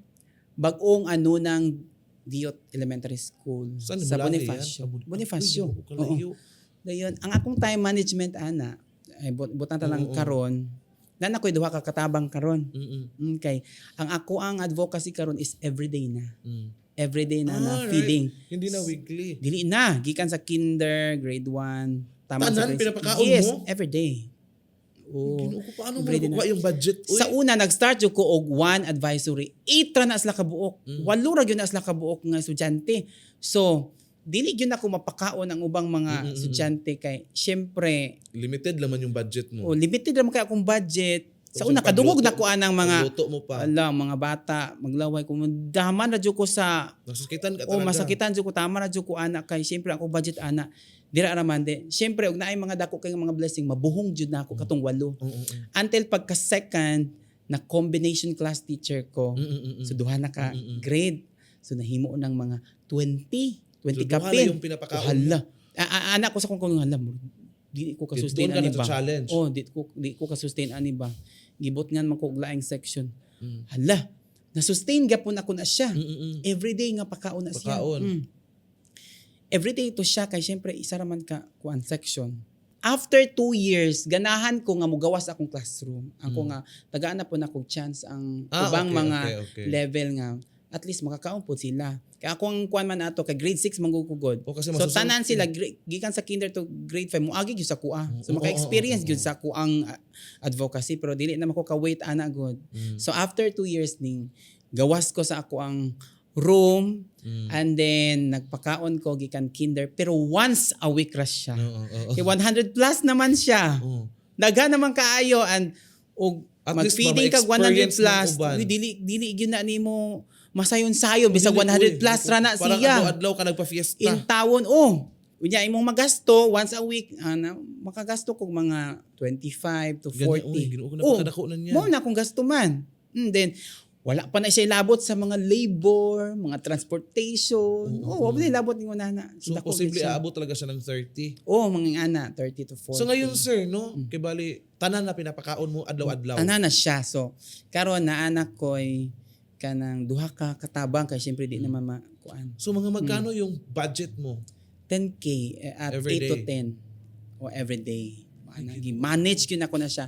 bagong ng Diot Elementary School Saan? sa Molave Bonifacio. yan? Bonifacio. Uy, kalayo. Dayon, ang akong time management ana ay butan ta lang karon. Na ako'y duha ka katabang karon. Okay. Ang ako ang advocacy karon is everyday na. Everyday na feeding. Hindi na weekly. Dili na gikan sa kinder, grade 1, Tanan, pinapakaon yes, mo? everyday. Ginoo ko, paano mo Everyday nakukuha yung budget? Uy. Sa una nag-start jud ko og 1 advisory. 8 ra na sila ka buok. 8 ra gyud na sila ka buok nga estudyante. So, dili gyud ako mapakaon ang ubang mga estudyante kay syempre Limited naman yung budget mo. limited ra man kay akong budget. Sa Tapos una yung kadungog pagluto- na ko anang mga Luto mo pa. mga bata maglaway ko daman ra jud ko sa Nasukitan ka talaga. masakitan jud ko tama ra jud ko ana kay syempre ako budget ana dira ra man de. Syempre og naay mga dako kay mga blessing mabuhong jud na ako katong 8. Until pagka second na combination class teacher ko. So duha na ka grade. So nahimo ng mga 20 So, duha na kapin. yung pinapakaon mo. Hala. Anak ko sa kung hala mo. Di ko ka-sustain Doon ka ani na ba? challenge. Di ko ka-sustain ani ba? Gibot nga man ko og laing section. Hala. Na-sustain gapon ako na siya. Everyday nga pakaon na siya. Pakaon. Everyday to siya kay syempre isa ra man ka kuan section. After 2 years, ganahan ko nga mugawas akong classroom. Ako nga tagaan na po na kog chance ang ubang mga okay. level nga at least makakaon po sila. Kaya akong kuan man ato kay grade 6 manggugugod. Kasi So masusunod- tanan sila gikan sa kinder to grade 5 moagi gyud sa kuha. So maka-experience gyud sa kuang advocacy pero dili na ko ka-wait ana god. So after 2 years ning gawas ko sa ako ang room and then nagpakaon ko gikan kinder pero once a week ra siya. Kay 100 plus naman siya. Daghan naman kaayo and og At least mag-feeding kag 100 ma-experience plus. ng uban. Uy, dili gyud na nimo masayon-sayon bisag 100 plus ra na Parang siya. adlaw ka nagpa-fiesta. In tawon, unya imong magasto once a week, makagasto kog mga 25 to 40. Ginoo ko napakadako na niya. Mo na kung gasto man. Then, wala pa na siya labot sa mga labor, mga transportation. Wala labot ni nana. So posible aabot talaga siya ng 30. Mga ana, 30 to 40. So ngayon sir, no, kay bali tanan na pinapakaon mo adlaw-adlaw. Ana na siya. So, karon na anak ko'y kanang duha ka katabang kay syempre di naman makuan. So mga magkano yung budget mo? 10K at Every 8 to day. 10 o every day. Manage gyud ako na siya.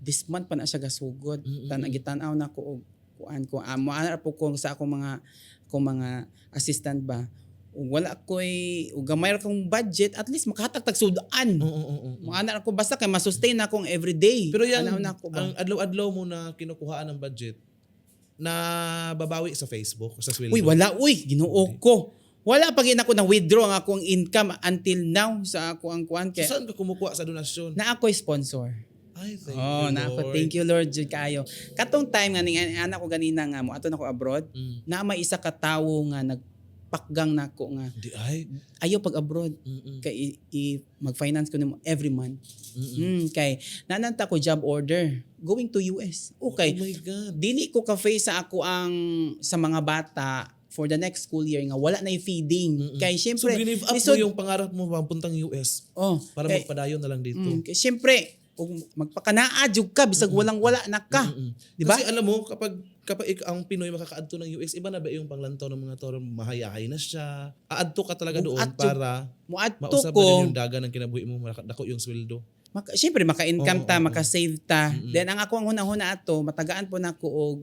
This month pa na siya gasugod. Tan-aw na ko og kuan ko. Moana po ko sa akong mga assistant ba. Ug wala koy ug gamay ra kong budget at least makahatag sudan. Moana ako basta kay ma-sustain akong everyday. Pero yan, Anaw na ako ba? ang adlaw-adlaw mo na kinukuhaan ng budget, na babawi sa Facebook, sa sweldo. Uy, wala. Ginoo ko. Wala pa gina ko na withdraw ang akong income until now sa ako ang kuan So, kay saan ka kumukuha sa donasyon? na ako'y sponsor. Ay, thank you, Na ako. Lord. Thank you Lord jud kayo. Katong time nga ning anak ko ganina nga mo ato na ko abroad, na may isa ka tawo nga pakgang nako nga Di ay. ayaw pag abroad kay mag-finance ko nimo every month. Kay nananta ko job order going to US. Okay. Oh my God. Dili ko ka-face sa ako ang sa mga bata for the next school year nga wala na feeding. Kay So, syempre ginive up lisod- mo yung pangarap mo papuntang US para kay, magpadayon na lang dito. kay syempre kung magpakanaa jud ka bisag walang-wala na ka. Di ba? Kasi alam mo, kapag ang Pinoy makakaadto ng US, iba na ba yung panglantaw ng mga toro, mahayahay na siya. Aadto ka talaga doon Buadto. para Muadto mausap ko. na din yung daga ng kinabuhi mo, dako yung sweldo. Siyempre, maka-income ta, Oo. maka-save ta. Then, ang ako ang hunahuna ato, matagaan po na ko og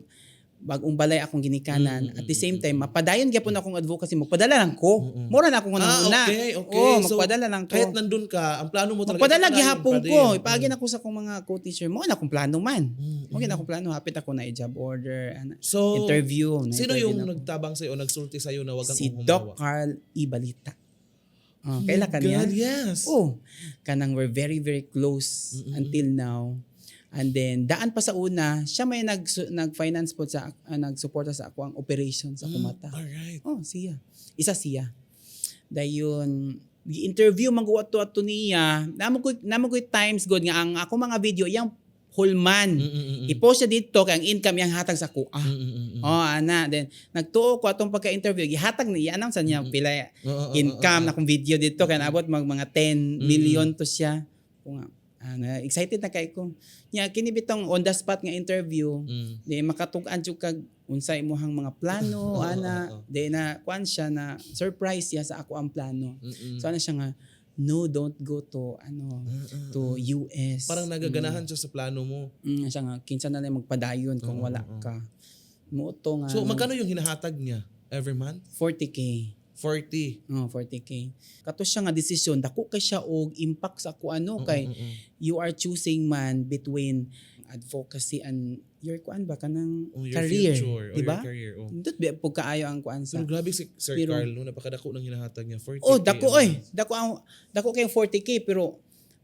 bagong balay akong ginikanan. At the same time, mapadayon gyapon akong advocacy. Magpadala lang ko. Mura na akong hunahuna. Okay. Oo, So, magpadala lang ko. kahit nandun ka, ang plano mo talaga. Magpadala ipapadayon gihapon pa din. ko. Ipagin ako sa akong mga co-teacher. Mo na akong plano man. Mo na akong plano. Hapit ako na i-job order. So, Interview. sino Na-interview yung na ako. nagtabang sa'yo, nagsulti sa'yo na wag kang Si humawa? Doc Carl Ibalita. Kailan ka niya? God, yes. Kanang we're very, very close until now. And then, daan pa sa una, siya may nag-finance po sa, nag-suporta sa ako ang operation sa kumata. Alright. Siya. Isa siya. Dayon, i-interview ato niya. Namo ko times good nga ang ako mga video, yang hulman. I-post siya dito kay ang income yang hatag sa kuha. Ana. Then, nagtuo ko atong pagka-interview. Gihatag niya, i-announce niya pila income na kung video dito. Kaya naabot mga 10 million to siya. Kung excited na kay ko. Nya kini bitong on the spot nga interview, di makatug-an jud kag unsay imong mga plano ana, di na kuan siya na surprise siya sa ako ang plano. So ana siya nga no, don't go to to US. Parang nagaganahan siya sa plano mo. Siya nga kinsa na lang magpadayon kung wala ka. Muto nga. So magkano yung hinahatag niya every month? 40K. 40. 40K. Kato siya nga desisyon, dako kay siya og impact sa ako kay you are choosing man between advocacy and your kuan ba kanang Your career, future, di ba? your career. Dut ba pug kaayo ang kuan sa. Pero grabe si Sir Pero- Carl, no, napakadako ng hinahatag niya. 40K. Dako dako kay 40K pero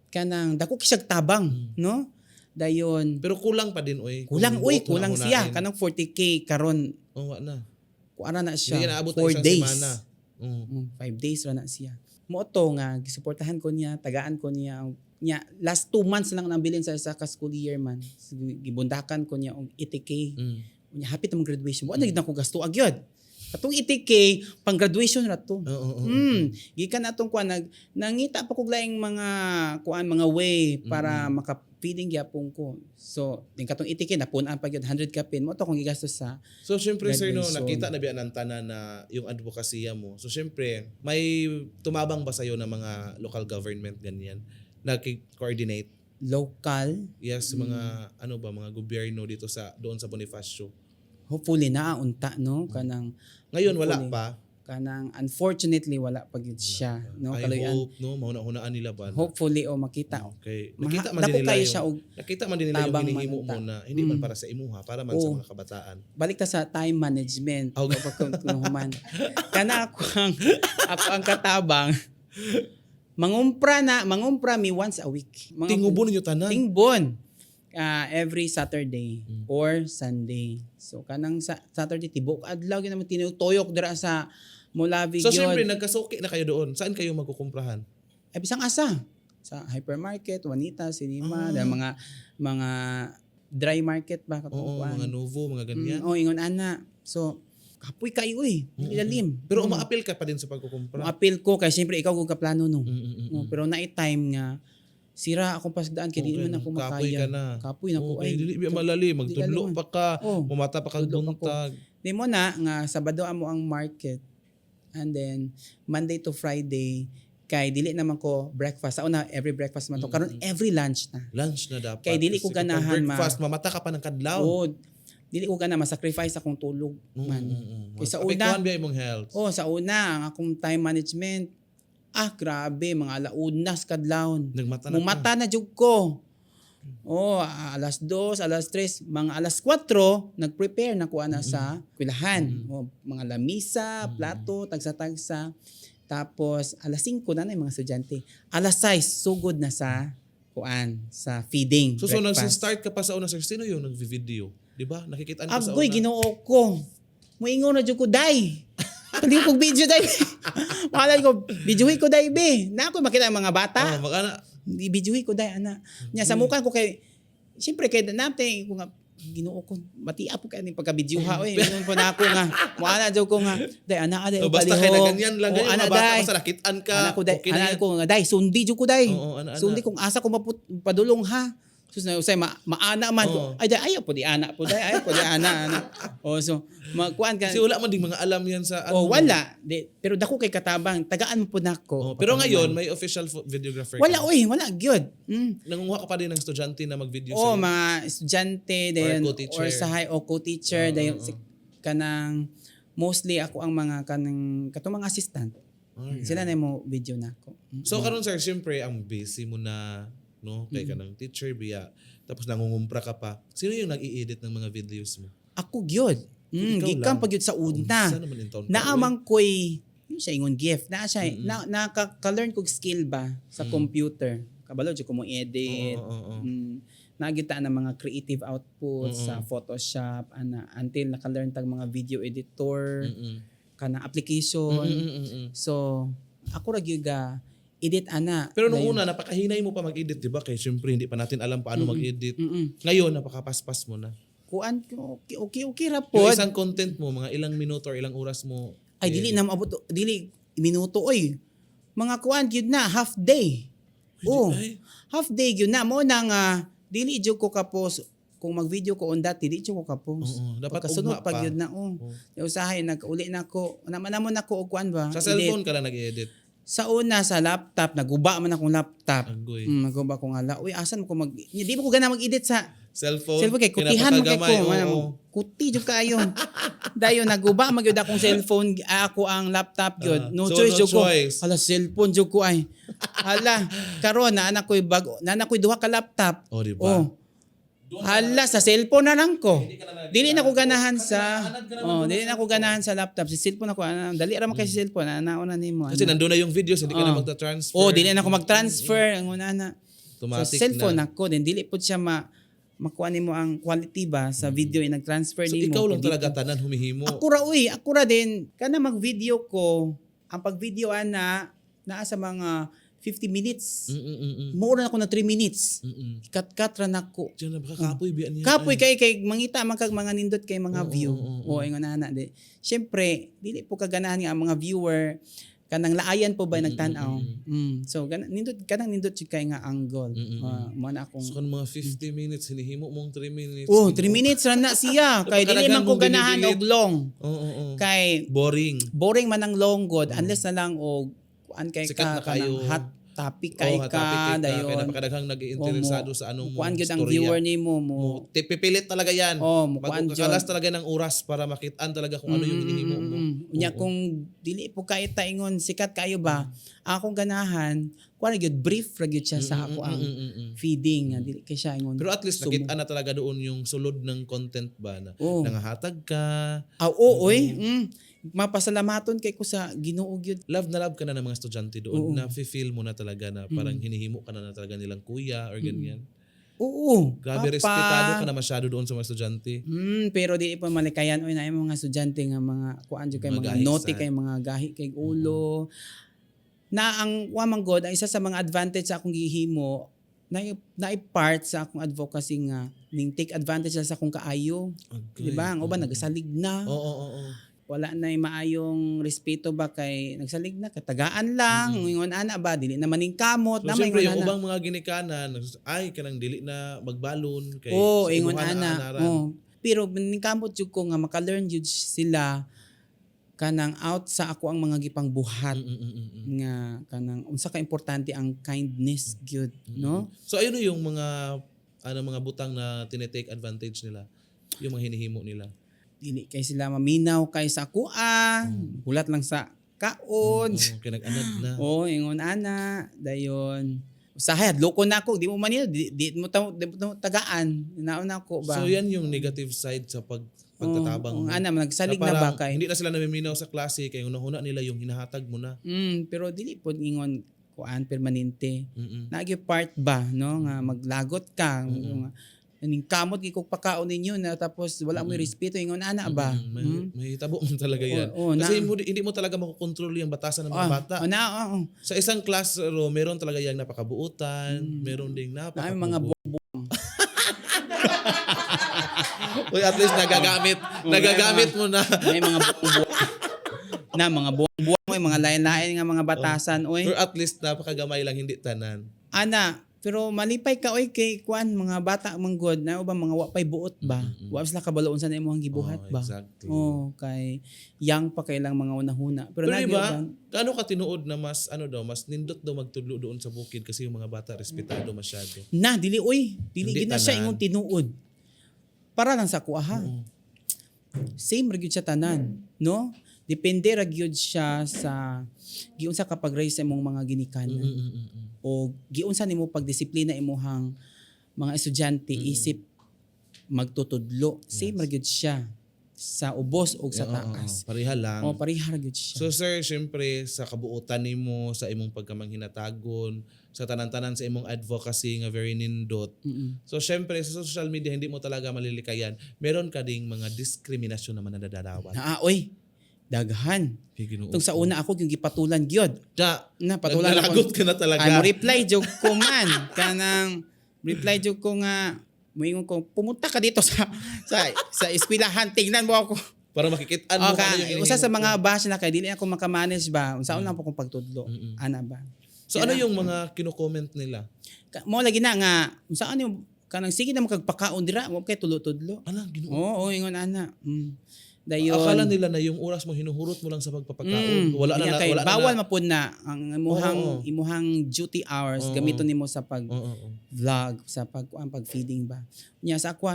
kanang dako kay siya tabang, no? Dayon Pero kulang pa din, oy. kulang Kung kulang buot siya hunahunain. kanang 40K karon Wa na. kuara na Hindi siya. na abot 4 isang days. semana. 5 days ra na siya. Moto nga gisuportahan ko niya, tagaan ko niya last 2 months lang nang bilin sa ka school year man. Gibundakan ko niya og 80K. Unya hapit ang graduation. Wa na gid ko gasto agyod. Katong 80K pang graduation ra to. Gikan atong kuan nangita pa kog laing mga mga way para maka-feeding gyapon ko. So, din katong 80K napunan pa gyud 100 ka pin mo to kung gigastos sa So, syempre, sir, no, graduation. nakita na biyan ang tanan na yung advokasya mo. So, syempre, may tumabang ba sa'yo ng mga local government ganyan? Nag-coordinate? local. Yes, mga mga gobyerno dito doon sa Bonifacio. Hopefully na unta no kanang Ngayon wala Hopefully. pa. kanang unfortunately wala pa gyud siya no I kaloyan. hope no mauna-hunaan nila ba? Hopefully o makita. Okay. Nakita man Dako din nila kayo yung siya og nakita man din nila yung tabang hinihimo manunta. mo na hindi man para sa imuha, para man sa Oo. mga kabataan. balik ta sa time management Okay. o human. Kana ako ang katabang mangumpra mi once a week. Tingubon ninyo tanan. Tingbon. Every Saturday or Sunday. So kanang Saturday tibok adlaw gyud naman tinutuyok dira sa Mulavi So gyud. syempre nagkasuki na kayo doon. Saan kayo magkukumprahan? Ay bisang asa sa hypermarket, Juanita, Cinema, dahil mga dry market ba katong Oo, kuan. mga Novo, mga ganyan. Ingon ana. So kapoy kayo ilalim. Pero umaapil ka pa din sa pagkukumpra. Appeal ko kay siyempre ikaw kung kaplano no. Pero time nga sira akong pasdaan kay di man ako Kapoy makaya. ka na. Kapoy na ko Okay, dili biya malali, magtudlo Dili pa ka, Oh, mumata pa kag tudlo pa ko. buntag. Di mo na nga Sabado amo ang market. And then Monday to Friday kay dili naman ko breakfast. Sa una every breakfast man to. Karon every lunch na. Lunch na dapat. Kay dili ko Kasi kapag ganahan, breakfast, mamata ka pa ng kadlaw. Oo. Dili ko gana ma-sacrifice akong tulog man. Kay sa una, Apektuhan biya imong health. sa una ang akong time management. Grabe mga alaunas kadlawon. Nagmata na ka. Mumata na jud ko. Alas 2, alas 3, mga alas 4, nag-prepare na ko ana sa kwilahan. Mga lamisa, plato, tagsa-tagsa. Tapos alas 5 na yung mga estudyante. Alas 6, sugod na sa sa feeding. So breakfast. nagsi-start ka pa sa una, sir. Sino yung nag-video? Di ba? Nakikitaan ko sa una. Ginoo ko. Moingon na jud ko day. Pali ko video dai. Wala ko videohi ko dai be. Na ako makita ang mga bata. Magana. Videohi ko dai ana. Nya sa mukha ko kay siyempre kay napte ko nga Ginoo ko mati apo kay ning pagka-videoha oy. Ingon po na ako nga. Wala daw ko nga dai ana aday Basta kay na ganyan lang ganyan ana mga bata dai. masalakitan ka. Ana ko dai, Okay na ana yan. ko nga dai sundi jud ko dai. Oo, ana. Sundi kung asa ko padulong ha. Sus na usay maana man ko. Oo. Ay dai ayaw po di ana po dai. Ayaw po di ana. Oh so magkuan ka. Kasi wala man ding mga alam yan sa Oh wala. Pero dako kay katabang tagaan mo po nako. Pero ngayon may official videographer wala ka. oy, wala gyud. Nangunguha ka pa din ng estudyante na mag-video Oh, sa'yo. mga estudyante dayon co-teacher. or sa high o co-teacher dayon kanang mostly ako ang mga katong mga assistant. Alright. Sila na mo video nako. So karon sir, siyempre ang busy mo na no kay ka ng teacher biya tapos nangungumpra ka pa. Sino yung nag-i-edit ng mga videos mo? Ako gyud. Ikaw Gikan lang. pa gyud sa una. Saan naman in town ka, Naamang ko'y yun siya ingon gift. Na siya nakaka-learn kog skill ba sa computer. Kabalo jud ko mo edit. Oo. Nagita ng mga creative output sa Photoshop until naka-learn tag mga video editor kana application. So ako ra gyud ga edit ana. Pero nung una napakahinay mo pa mag-edit, 'di ba? Kay siyempre hindi pa natin alam paano mag-edit. Ngayon napakapaspas mo na. Kuan okay ra Yung pod. isang content mo, mga ilang minuto or ilang oras mo. Ay dili na maabot dili minuto oy. Mga kuan gyud na half day. Oh. Ay. Half day gyud na mo nang dili jud ko kapos kung mag-video ko on that dili jud ko kapos. Oo, dapat Pagkasunod ugma pa. pag yun na Yung usahay nag-uli na ko. Naman ako og kuan ba? Sa cellphone ka lang nag-edit. Sa una sa laptop naguba man akong laptop. Agoy. Naguba ko nga la. Uy asan ko di mo ko gana mag-edit sa Cellphone. cellphone kay kutihan mo kay Kinapakagamay, ko. oo. Kuti jud kayo. Dayon naguba magyud akong cellphone ako ang laptop gyud. No So, choice no jud ko. choice. Hala cellphone jud ko ay. Hala karon na anak ko'y bago. Na anak ko'y duha ka laptop. Oh, di ba? Hala sa cellphone na lang ko. Dili na ko ganahan sa dili na ko ganahan sa laptop. Sa cellphone ako dali ra man kay sa cellphone ana nimo. Kasi nandun na yung videos, hindi ka na magta-transfer. Dili na ako mag-transfer ang una na. Sa Automatic cellphone na. ako din dili pud siya makuha nimo ang quality ba sa video nag-transfer So nimo. ikaw lang Kay talaga tanan humihimo. ako ra din kana mag-video ko. Ang pag-video ana naa sa mga 50 minutes. More na ako na 3 minutes. Kat-kat ra nako. Diyan na baka kapoy biyan niya. Kapoy kay mangita man kag mga nindot kay mga view. Ingon ana di. Syempre, dili po kaganahan nga ang mga viewer kanang laayan po ba nagtan-aw. So kanang nindot jud kay nga angle. Mo na akong So kan mga 50 minutes hinihimo mong 3 minutes. 3 minutes ra na siya kay dili man ko ganahan og long. Oo. Kay Boring man ang long god unless na lang og kuan kay Sikat na ka kayo. kanang hot topic kay ka Kaya dayon. napakadaghang nag-iinteresado sa anong Kuan mong gyud ang istorya. viewer nimo mo. Pipilit talaga yan. Mukuan Magkakalas talaga ng oras para makitaan talaga kung ano yung hinihimo mo. Unya kung dili po kay taingon sikat kayo ba, akong ganahan, kuan gyud brief ra gyud siya sa ako ang feeding nga dili kay siya ingon. Pero at least nakita na talaga doon yung sulod ng content ba na nangahatag ka. Mapasalamaton kay ko sa Ginoo gyud. Love na love ka na ng mga estudyante doon. Na feel mo na talaga na parang hinihimo ka na talaga nilang kuya or ganyan. Oo. Grabe, respetado ka na masyado doon sa mga estudyante. Pero di pa malikayan oy na yung mga estudyante nga mga kuan jud kay mga naughty kay mga gahi kay ulo. Na ang wamang god ang isa sa mga advantage sa akong gihimo na part sa akong advocacy nga ning take advantage sa akong kaayo. Di ba? Ang uban nagasalig na. Oo. Wala na may respeto ba kay nagsalig na katagaan lang ingon ana ba dili na maning kamot So na siyempre ingon yung ana. ubang mga ginikanan ay kanang dili na magbalon kay Ingon imuha na ana. anaran. Pero maning kamot jud ko nga maka-learn jud sila kanang out sa ako ang mga gipang buhat nga kanang unsa ka importante ang kindness gyud no. So ayun yung mga mga butang na tinetake advantage nila. Yung mga hinihimo nila. Dili kay sila maminaw kay sa kuan, bulat lang sa kaon. Kaya nag-anad na. Ingon ana dayon. Usahay loko na ako, di mo man di mo tagaan. Naon ako ba? So yan yung negative side sa pagtatabang. Ana nagsalig na na ba kay? Hindi na sila namiminaw sa klase kay una nila yung hinahatag mo na. Pero dili pod ingon kuan permanente. Nagi part ba no nga maglagot ka. Ning kamot gikog pakaon ninyo na tapos wala mo respeto ingon ana ba. May tabo mo talaga yan. Kasi hindi mo talaga makokontrol yung batasan ng mga bata. Sa isang classroom, meron talaga yung napakabuutan, meron ding Ay napakabuo. mga Uy, at least nagagamit mo na. may mga buong may mga lain-lain nga mga batasan oy. Or at least napakagamay lang, hindi tanan. Ana, pero malipay ka oy kay kuan mga bata manggod na ba mga wapay buot ba? Wa sila kabaloon sa imong gibuhat ba? Exactly. Kay yang pa kay lang mga unahuna. Pero diba, gaano ka tinuod na mas mas nindot daw magtudlo doon sa bukid kasi yung mga bata respetado masyado. Na dili oy, dili Hindi gid na siya tanan. ingon tinuod. Para lang sa kuha. Same ra gyud siya tanan, no? Depende ra gyud siya sa giunsa ka pag-raise sa imong mga ginikanan. O giunsa nimo pagdisiplina imuhang mga estudyante isip magtutudlo. Same ra gyud siya sa ubos o sa taas. Pareha lang. Pareha ra gyud siya. So sir, syempre sa kabuutan nimo, sa imong pagkamanghinatagon, sa tanan-tanan sa imong advocacy nga very nindot. So syempre sa social media hindi mo talaga malilikayan. Meron ka ding mga diskriminasyon naman na nadadawat. Oy, daghan. Tung sa una ako yung gipatulan gyud. Na patulan Naglalagot ka na talaga. Ay mo reply jog ko man kanang reply jog ko nga moingon ko pumunta ka dito sa eskwelahan tingnan mo ako. Para makikitaan mo yung usa sa mga bash na kay dili ako makamanage ba. Unsaon lang po kong pagtudlo. Ana ba. So ano yung mga kino-comment nila? Mo lagi na nga unsaon yung kanang sige na magpakaon dira mo kay tulo-tudlo. Ala, Ginoo. Oo, ingon ana. Dayon. Akala nila na yung oras mo hinuhurot mo lang sa pagpapakaon. Wala na kay wala bawal na. mapud na ang imuhang duty hours gamiton nimo sa pag vlog sa pag feeding ba. Nya sa ako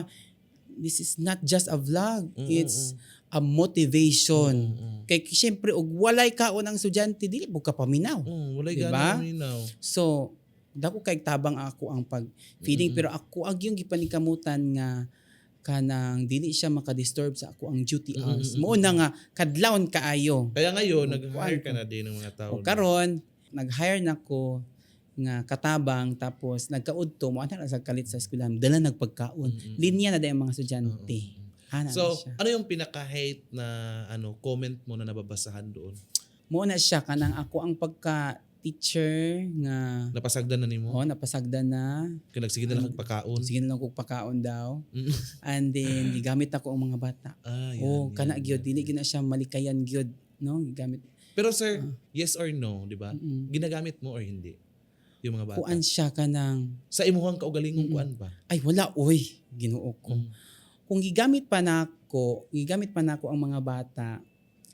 this is not just a vlog, it's a motivation. Kay syempre og walay kaon ang estudyante dili mo ka paminaw. Walay diba? gana paminaw. So dako kay tabang ako ang pag feeding pero ako ag yung gipanikamutan nga kanang dili siya makadisturb sa ako ang duty hours. Mo na nga kadlawon kaayo. Kaya ngayon nag-hire ka na din ng mga tao. O karon nag-hire nako nga katabang tapos nagkaudto mo ana sa kalit sa eskwelahan dala nagpagkaon. Linya na day ang mga estudyante. So, ano yung pinaka-hate na comment mo na nababasahan doon? Mo na siya kanang ako ang pagka teacher nga Napasagdan na nimo? napasagdan na. Kaya nagsige na lang kagpakaon? Sige na lang kog pakaon daw. And then gigamit ako ang mga bata. Kana gyud dili gyud na siya malikayan gyud, no? Gigamit. Pero sir, yes or no, di ba? Ginagamit mo or hindi? Yung mga bata. Kuan siya kanang Sa imuhang kaugalingong kuan ba? ay wala oy, Ginoo ko. Kung gigamit pa nako ang mga bata,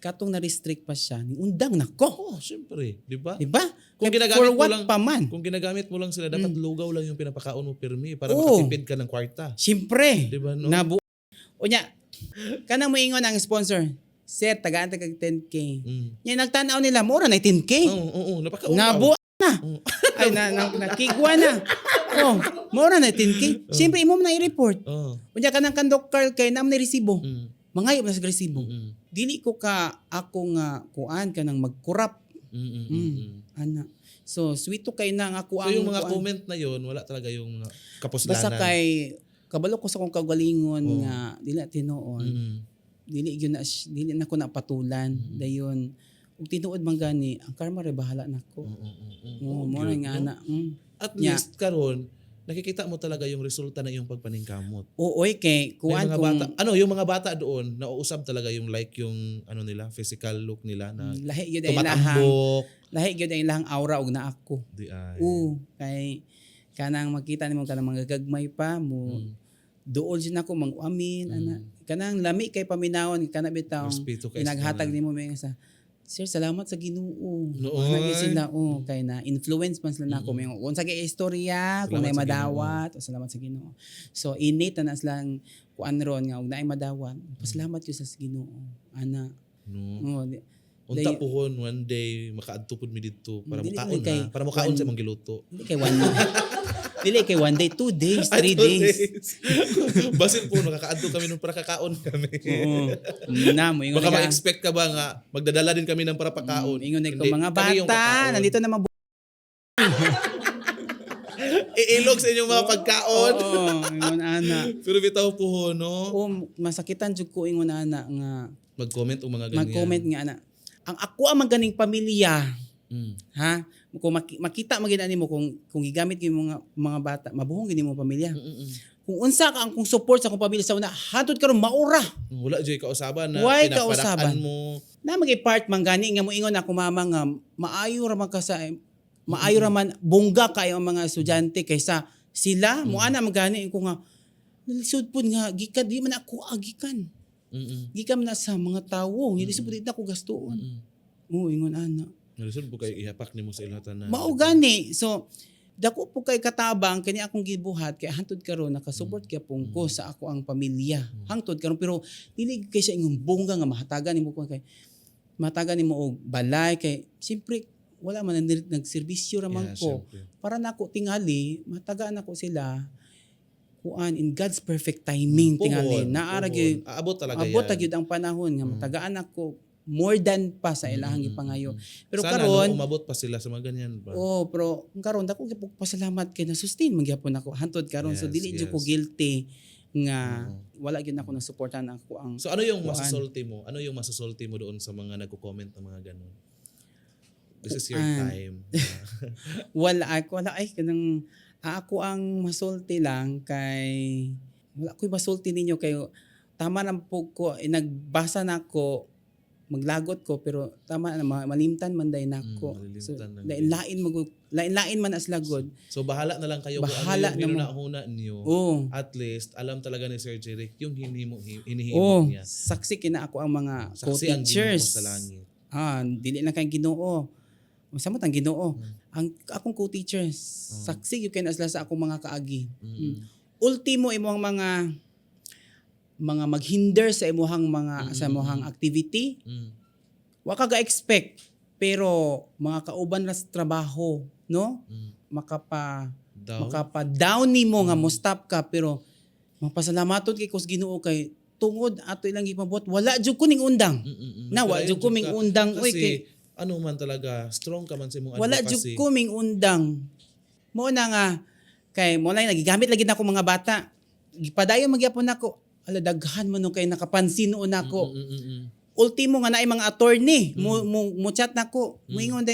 katong na-restrict pa siya, ni undang nako. Syempre, di ba? Diba? Kung Kaya ginagamit for mo what lang, pa man. kung ginagamit mo lang sila, dapat lugaw lang yung pinapakaon mo pirmi para makatipid ka ng kwarta. Siyempre. Diba, no? Unya, kanang moingon ang sponsor, sir, tagaan kag 10K. Nya nagtanaw nila, mura na 10K. Oo, napakaulaw. Nabuo na. Ay, nakigwa na. Mura na 10K. Siyempre, imo na i-report. Unya kanang kandokar kay nam na resibo. Mangayop na sa resibo. Dili ko ako nga kuan kanang magkurap. Ana. So, sweet to kay na nga So kuan. yung mga comment na yon wala talaga yung mga kapuslanan. Basta kay kabalo ko sa kong kagalingon nga dili na tinuon. Dili na ko napatulan. Dayon ug tinuod man gani ang karma re bahala nako. Mo nga ana. At least karon nakikita mo talaga yung resulta na iyong pagpaningkamot. Oy kay kuan Yung mga kung bata, yung mga bata doon nauusab talaga yung yung nila, physical look nila na lahi gyud ang ilahang tumatambok. lahi gyud ang ilahang aura og naa ako. Di ay. Kay kanang makita nimo kanang mga gagmay pa mo duol jud nako manguamin ana. Kanang lami kay paminawon kana bitaw Respeto kay inaghatag sa nimo may sa Sir, salamat sa Ginoo. Nooy. Lagi sila kay na influence man sila nako may unsa kay istorya kung nay Salamat sa madawat o salamat sa Ginoo. So innate na silang kuan ron nga og naay madawat. Pasalamat gyud sa Ginoo. Ana. No. Unta pohon one day makaadto pud mi didto para Dili makaon kay para makaon sa imong giluto. Dili kay 1 day, 2 days, 3 days. Basin po nakakaadto kami nung para kakaon kami. Oo. Na mo ingon Baka nga. ma-expect ka ba nga magdadala din kami ng para pakaon. Ingon ko Hindi, mga kami yung bata, kakaon. nandito na iilog sa inyong mga pagkaon. Oo, ingon ana. Pero bitaw po no. O masakitan jud ko ingon ana nga Mag-comment og mga ganyan. mag-comment nga ana. Ang ako ang maganing pamilya, Mm. ha? Kung makita magid ani mo kung gigamit gyud mga bata, mabuhong gid mo pamilya. Kung unsa ka ang kung support sa akong pamilya sa una, hantod karon maura. Wala joy kausaban na Why pinaparakan kausaban? mo. Na part man gani nga mo ingon ako mama nga maayo ra man ka sa maayo ra man bongga kayo ang mga estudyante kaysa sila mo ana magani ko nga nalisod pud nga gikan di man ako agikan. Gikan man na sa mga tawo, hindi sa pud ako gastuon. Mo ingon ana. Nalisod po kayo ihapak nimo sa ilhatan na. Mao gani. So dako po kay katabang kani akong gibuhat kay hantod karon nakasupport kay pong ko sa ako ang pamilya. Hangtod karon pero dili kay sa ingong bongga nga mahatagan nimo ko kay mahatagan nimo og balay kay siyempre wala man nagserbisyo ra man ko. Syempre. Para nako tingali mahatagaan ako sila kuan in God's perfect timing tingali. Naara gyud Aabot talaga abot yan. gyud ang panahon nga matagaan ako more than pa sa ilahang gipangayo. Pero Sana karon umabot pa sila sa mga ganyan ba? oh, pero karon dako gyud pasalamat kay na sustain man gyapon ako hantod karon so Yes, dili jud ko yes. guilty nga wala gyud ako nasuportahan ako ang So ano yung kuan. masasulti mo? Ano yung masasulti mo doon sa mga nagko-comment ng mga ganun? This is your Kuan. time. wala ay kanang ako ang masulti lang kay wala ko'y masulti ninyo kay tama na po ko nagbasa na ako maglagot ko pero tama na malimtan man day nako. So malilimtan lang lain man as lagod. So bahala na lang kayo Bahala kung ano yung na hinuna niyo. Oh. At least alam talaga ni Sir Jeric yung hinihimo Oh, niya. saksi kina ako ang mga Saksi ang Ginoo co-teachers. sa langit. Dili na kay Ginoo. Samot ang Ginoo. Ang akong co-teachers, saksi gyud kay na sila sa akong mga kaagi. Ultimo imong mga maghinder sa imong mga sa imong activity, wa ka ga-expect pero mga kauban ra sa trabaho, no? Makapa-down nimo nga mo stop ka pero mapasalamaton kay kus Ginoo kay tungod ato ilang gipabot wala jud ko ning undang. Na wa jud ko ming undang oy kay ano man talaga strong ka man sa imong wala advocacy. jud ko ming undang. Mo na nga kay mo lang nagigamit lagi nako mga bata. Gipadayon magyapon nako. Ala daghan man nung kay nakapansin noon nako. Ultimo nga naay mga attorney mo chat nako. Moingon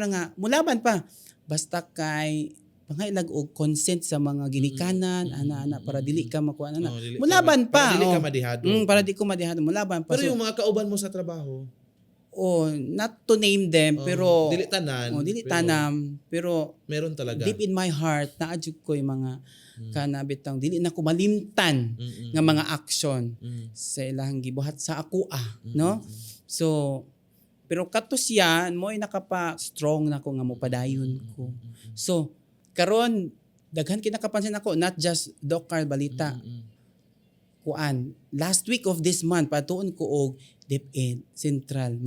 lang nga mulaban pa. Basta kay pangailag og consent sa mga ginikanan ana para dili ka makuha ana. Mulaban pa. Para dili ka madihado. Para di ko madihado mulaban pa. Pero yung mga kauban mo sa trabaho, not to name them pero dili tanan. dili tanam pero meron talaga. deep in my heart naadjud ko yung mga kanabitang dili na ko malimtan nga mga action sa ilahang gibuhat sa ako no so pero katos yan mo ay nakapa strong na ko nga mopadayon ko so karon daghan kinakapansin ako not just Dokar Balita kuan last week of this month patuon ko og DepEd Central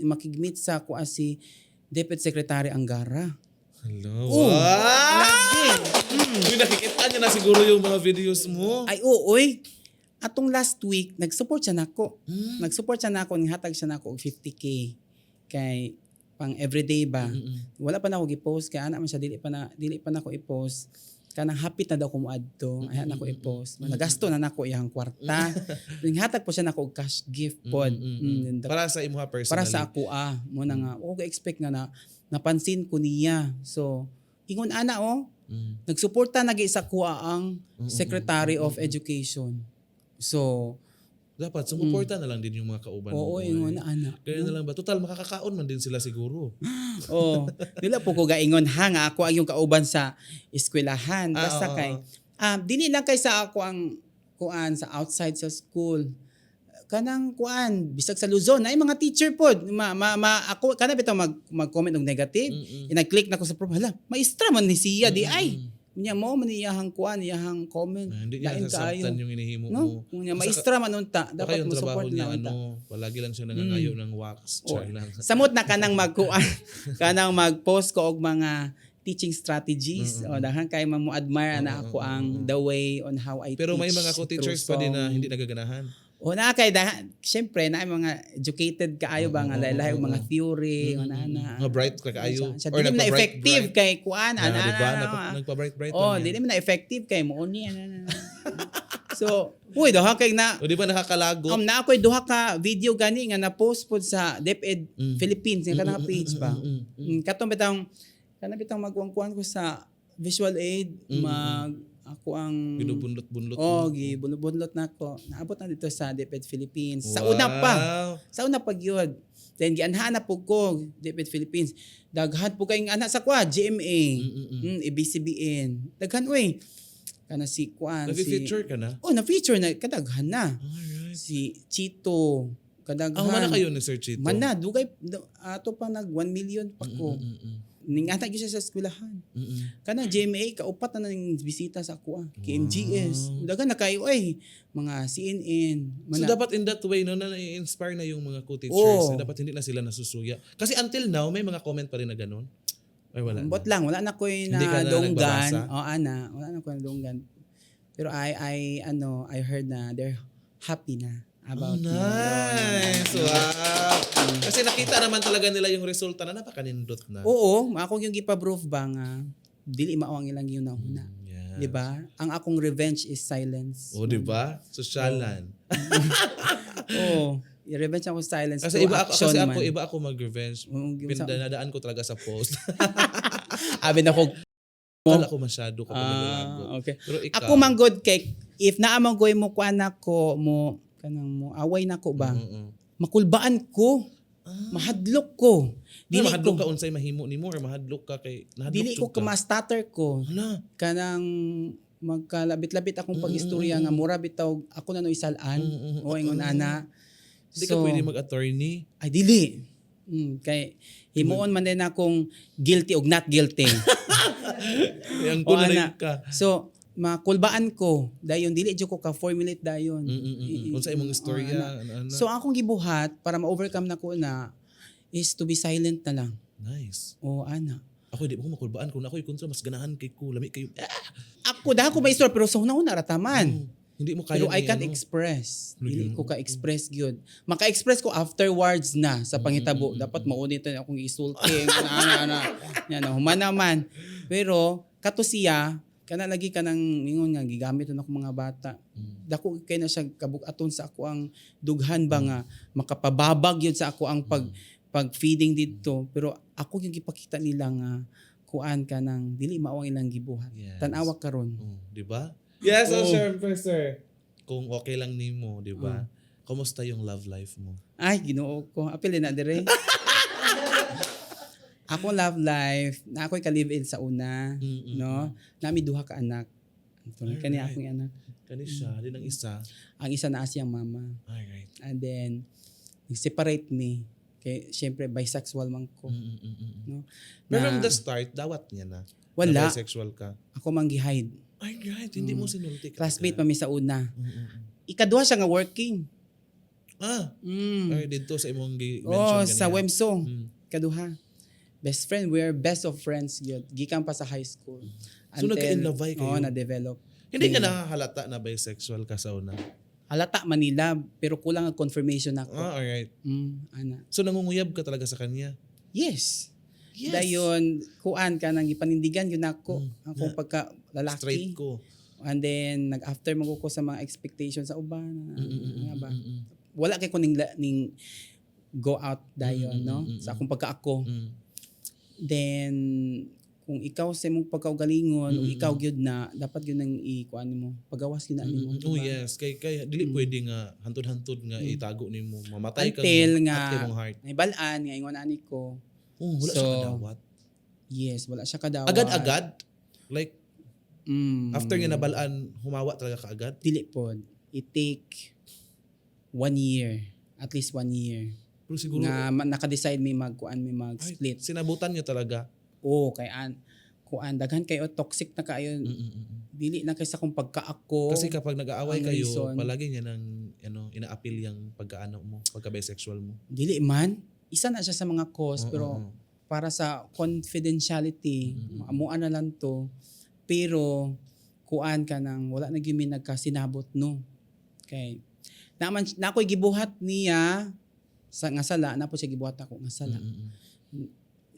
makigmeet sa kuan si Deputy Secretary Angara. Hello. Lagi. Nakikita niya na siguro yung mga videos mo. Ay oy. Atong last week nag-support siya nako. Nag-support siya nako ning hatag siya nako og 50k kay pang everyday ba. Wala pa na ako gi-post kay ana man siya dili pa nako i-post. Kanang hapit na daw ko moadto, ay nako i-post. Nagasto na nako iyang kwarta. Ning hatag po siya nako og cash gift pod. Para sa imuha personally. Para sa ako mo na nga ako expect nga napansin ko niya. So ingon ana nagsuporta nagi sa kuha ang Secretary of Education. So dapat sumuporta na lang din yung mga kauban mo. oo ingon ana. Kaya na lang ba? Total makakakaon man din sila siguro. Dili po ko gaingon nga ako ang yung kauban sa eskwelahan basta kay dili lang kay sa ako ang kuan sa outside sa school. Kanang kuan bisag sa Luzon ay mga teacher pod ako kana bitaw mag-comment og negative ina-click na ko sa prof hala maestra man ni siya di ay nya mo man iyahang kuan iyahang comment Hindi niya sasabtan yung inihimo mo. no kunya maestra man unta dapat mo support niya na unta palagi lang siya nangangayo ng wax. Char lang. samot na kanang magkuan kanang mag-post ko og mga teaching strategies o dahan kay mo admire na ako ang the way on how I Pero may teach mga co-teachers through pa din na song. hindi nagaganahan. O na kay syempre na mga educated kaayo ba nga lahi mga theory o na. Mga bright ka kaayo. Sa dili na effective kay kuan Diba? Nagpa-bright Oh, dili man na effective kay mo ni So, duha kay na O di ba nakakalago? na ako'y duha ka video gani nga na-post pod sa DepEd Philippines nga kanang page ba. Katong bitang magkuan ko sa visual aid ako ang Binubunlot-bunlot. gibunlot na ko. Naabot na dito sa DepEd Philippines. Sa una pa gyud. Then gianha na po ko DepEd Philippines. Daghan po kayong anak sa GMA, ABCBN. Daghan kana si kuan Nag-feature ka na? na-feature na kadaghan na. Alright. Si Chito kadaghan. Mana kayo ni Sir Chito? Man na dugay ato pa nag 1 million pa ko. Ning ata gyud siya sa eskwelahan. Kana GMA kaupat na ning bisita sa ako KMGS. Daghan na kayo mga CNN. So dapat in that way no na-inspire na yung mga co-teachers. Dapat hindi na sila nasusuya. Kasi until now may mga comment pa rin na ganun. Ay wala. Wala na ko Hindi ka na donggan. nagbabasa? Wala na ko na donggan. Pero I heard na they're happy na about nice. Wow. Kasi nakita naman talaga nila yung resulta na napakanindot na. Oo, ako yung gipa-proof ba nga dili mao ang ilang yun na. Yeah. 'Di ba? Ang akong revenge is silence. O, di ba? Sosyalan. Revenge ako silence. Kasi through action man. iba ako mag-revenge. Pinadaan ko talaga sa post. Abi na ko Kala ko masyado kapag naglago. okay. Pero ikaw, Ako man good kay if naamang goy mo kuan ako mo kanang mo away nako ba? Makulbaan ko. Mahadlok ko. Dili mahadlok ka unsay mahimo nimo or mahadlok ka kay nahadlok Dili ko ka-stutter ko. Hala. Kanang magkalabit-labit akong pag-istorya nga mura bitaw ako na no isalan o ingon ana. Hindi ka pwede mag-attorney. Ay dili. Kay himuon man din akong guilty og not guilty. Ang O, gulay ana. ka. So makulbaan ko dayon dili jud ko ka formulate dayon. Unsa imong istorya ano. So akong gibuhat para ma-overcome nako na is to be silent na lang. Nice. O ana. Ako di ko makulbaan kung ako'y kontra mas ganahan kay ko lami kayo. Ako dako ba istorya pero sa una rataman. Hindi mo kaya Pero I ni, can't ano. express. Dili ko ka-express gyud. Maka-express ko afterwards na sa pangitabo. Dapat maunit na akong isulti. Human naman. Pero kato siya, kana lagi ka nang ingon nga gigamit na ako mga bata. Dako kay na siya kabug-aton sa ako ang dughan ba nga makapababag yun sa ako ang pag-feeding dito. Pero ako yung gipakita nila nga kuan ka nang dili mao ang ilang gibuhat. Yes. Tanawa karon. Di ba? Yes, sir. Kung okay lang nimo, di ba? Kumusta yung love life mo? Ay, Ginoo ko. Apil na dire. Ako love life, na ako'y ka-live-in sa una, no? Nami duha ka anak. Ito kani akong anak. Kani siya, din ang isa. Ang isa na siyang mama. Alright. And then nag-separate me. Kay syempre bisexual man ko, no? Pero Na- from the start, dawat niya na. Wala. Na bisexual ka. Ako man gi-hide. Alright, hindi mo sinulti ka. Classmate pa mi sa una. Ikaduha siya nga working. Ay, dito sa imong gi-mention Sa WEMSO. Mm. Kaduha. Best friend, we are best of friends yun. Gikan pa sa high school. So, nagka-inlove kayo? Oo, na-develop. Hindi ka nakahalata na bisexual ka sa una. Halata Manila, pero kulang ang confirmation ako. Alright. Ana. So, nangunguyab ka talaga sa kanya? Yes. Yes. Dayon, kuan ka nang ipanindigan yun ako. Ako pagka lalaki. Straight ko. And then, nag-after mo ko sa mga expectations sa uban. Nga ba? Wala kay ko ning go out dayon, no? Sa akong pagka-ako. Then, kung ikaw sa imong pagkaugalingon, o ikaw gyud na, dapat gyud nang ikuan nimo. Pagawas gyud na nimo. Oh yes, kay dili pwede nga hantod-hantod nga itago nimo. Mamatay ka Until nga, at imong heart. naibalaan, nga ingon ani ko. Wala siya kadawat. Yes, wala siya kadawat. Agad-agad? Like, after nga Mm. nabalaan, humawa talaga kaagad? Dili pod. It take 1 year. At least 1 year. Pero siguro, Nga naka-decide may mag-split. sinabutan niya talaga. Oo, kay kuan daghan kayo toxic na kayo. Dili na kaysa kung pagkaako. Kasi kapag nag-aaway ang kayo, reason. palagi niya nang ina-appeal yung pagkaano mo, pagka-bisexual mo. Dili man. Isa na siya sa mga cause, pero para sa confidentiality, amuan na lang to. Pero kuan ka nang wala na gyud mi nagkasinabot no. Kay na ako'y gibuhat niya sa nga sala, na po siya gibuhat ako nga sala.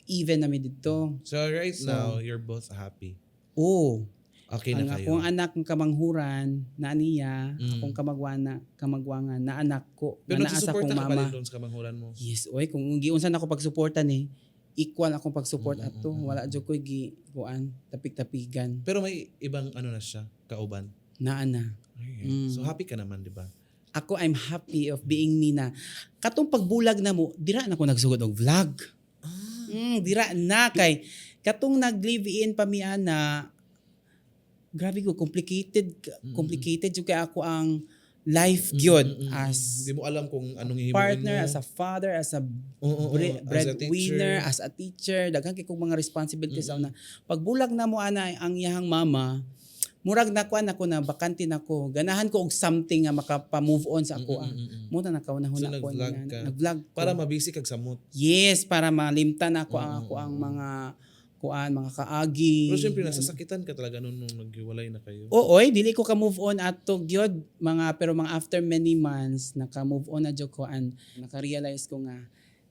Even na mi dito. So right now, you're both happy. Oh, Okay ang na kayo. akong anak ng kamanghuran, na niya, akong kamagwangan, na anak ko, Pero na naa sa nagsusuporta akong ka pa rin mama. doon sa kamanghuran mo. Yes, oy, kung giunsan ako pagsuportan equal akong pagsupport ato. Wala jud ko'y kuan, tapik-tapigan. Pero may ibang ano na siya, kauban. Na ana. So happy ka naman, di ba? Ako, I'm happy of being me na. Katong pagbulag na mo, dira na ko nagsugod og vlog. Dira na kay katong nag-live-in pa mi ana. Grabe ko, complicated jud kay ako ang life gyud as Hindi mo alam kung anong hihimuin partner, mo. as a father, as a as a breadwinner, teacher. as a teacher, daghan kay kong mga responsibilities na pagbulag na mo ana ang iyahang mama, murag na kuan ako na bakante na ko. Ganahan ko og something nga makapa-move on sa ako. Mo na nakaunahuna So, ko nag-vlog ka. nag-vlog ko. Para mabisi kag samot. Yes, para malimtan ako ang mga mga kaagi. Pero syempre, nasasakitan ka talaga nung naghiwalay na kayo. Ooy, dili ko ka move on ato gyud pero mga after many months naka-move on na jud ko and naka-realize ko nga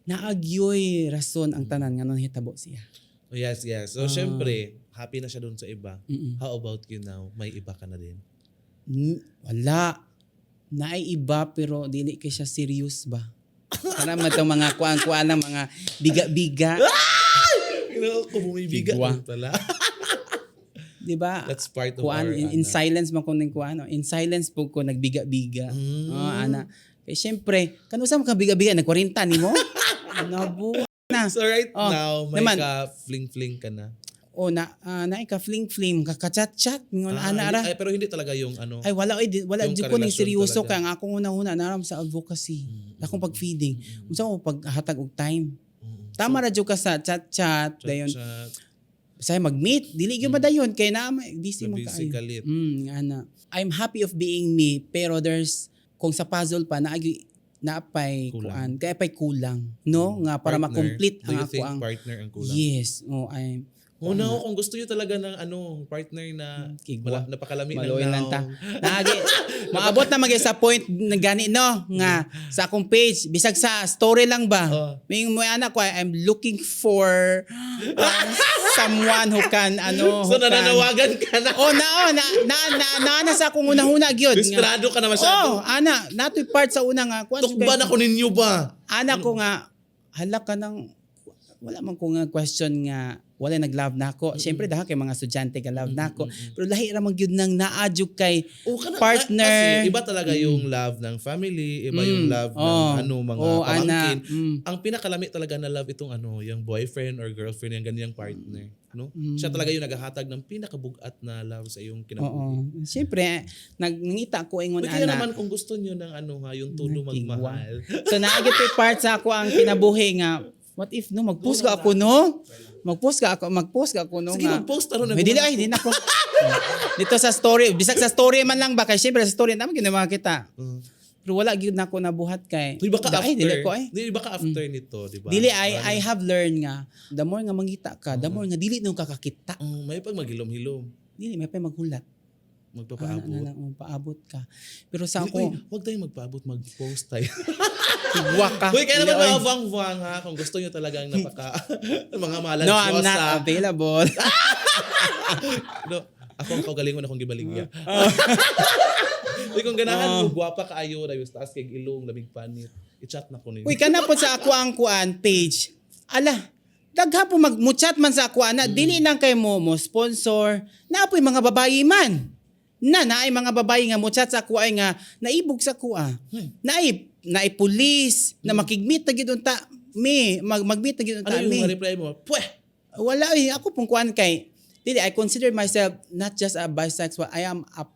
naagyoy rason ang tanan nga nung hitabo siya. Oh, yes. So syempre, happy na siya doon sa iba. How about you now? May iba ka na din? Wala. Naay iba pero dili kay siya serious ba? Para matong mga kuan-kuan ng mga biga-biga. Kung bumibiga Tigwa. pala. Di ba? That's part of Kuan our in silence man ko ning kuan. In silence po ko nagbiga-biga. Ana. Kaya syempre, kanusa mo ka biga-biga nag 40 nimo? Nabu na. So right now, may naman, ka-fling-fling ka na. Na ka fling-fling, kaka-chat-chat ngon ana ara. Pero hindi talaga yung ano. Ay wala Yung jud ko ning karelasyon seryoso talaga. kay ang akong una-una naram sa advocacy. Akong pag-feeding. Unsa ko paghatag og time. Tama ra jud ka sa chat-chat dayon. Say mag-meet, dili gyud madayon kay na busy mo Busy kaayo. kalit. Ana. I'm happy of being me pero there's kung sa puzzle pa naapay kuan, kay apay kulang, no? Nga para Partner. ma-complete Do ang you ako think ang partner ang kulang? yes. Una ako kung gusto niyo talaga ng partner na Kigwa. napakalami Maloy ng lang ta. naong. Maabot na magay sa point na gani no nga sa akong page bisag sa story lang ba. May anak ko I'm looking for someone who can So nananawagan ka na. na sa akong unahuna gyud. Desperado ka na masyado. Ana, natoy part sa una nga kuan. Tukban ako ninyo ba? Anak ko nga hala ka nang wala man ko nga question nga wala nag-love na ako. Siyempre daha kay mga estudyante ka love na ako. Pero lahi ra man gyud nang naadyo kay partner. Kasi iba talaga yung love ng family, iba yung love ng mga pamangkin. Ang pinakalami talaga na love itong yung boyfriend or girlfriend, yung ganyang partner. No? Siya talaga yung naghahatag ng pinakabugat na love sa iyong kinabuhi. Siyempre, nangita ko ingon Kaya ana. naman kung gusto niyo ng yung tulo magmahal. So naagit yung part sa ako ang kinabuhi nga what if no mag-post ka ako no? Mag-post ka ako no Sige, nga. mag-post taro na. May dili ay di na ko. Dito sa story, bisag sa story man lang ba kay syempre sa story naman ginawa kita. Pero wala gyud nako nabuhat kay. Di ba ka after? Dili ko ay. Di ba ka after nito, di ba? Dili I have learned nga the more nga mangita ka, the more nga dili nung kakakita. May pag maghilom-hilom. Dili may pa maghulat. Magpapaabot. Paabot ka. Pero sa Uy, ako, wag tayong magpaabot, mag-post tayo. tigwa ka. Uy, kaya naman Dili, oy. mabang-vang ha, kung gusto nyo talagang mga malas. No, I'm not available. No, ako ang kaugalingon akong gibaligya. Uy, kung ganahan mo, guwapa ka ayo, rayos taas kay ilong, lamig panit. I-chat na ko ninyo. Uy, kana po sa ako ang kuan page. Ala, dagha po magmuchat man sa ako ana, dili lang kay mo sponsor. Naapoy mga babayi man. Naay mga babayi nga mo chat sa ako ay nga naibog sa kuha. Naay police na makigmeet na gid unta magmeet na gid unta Ano yung reply mo? Pweh! Wala ako pong kuan kay dili I consider myself not just a bisexual, I am a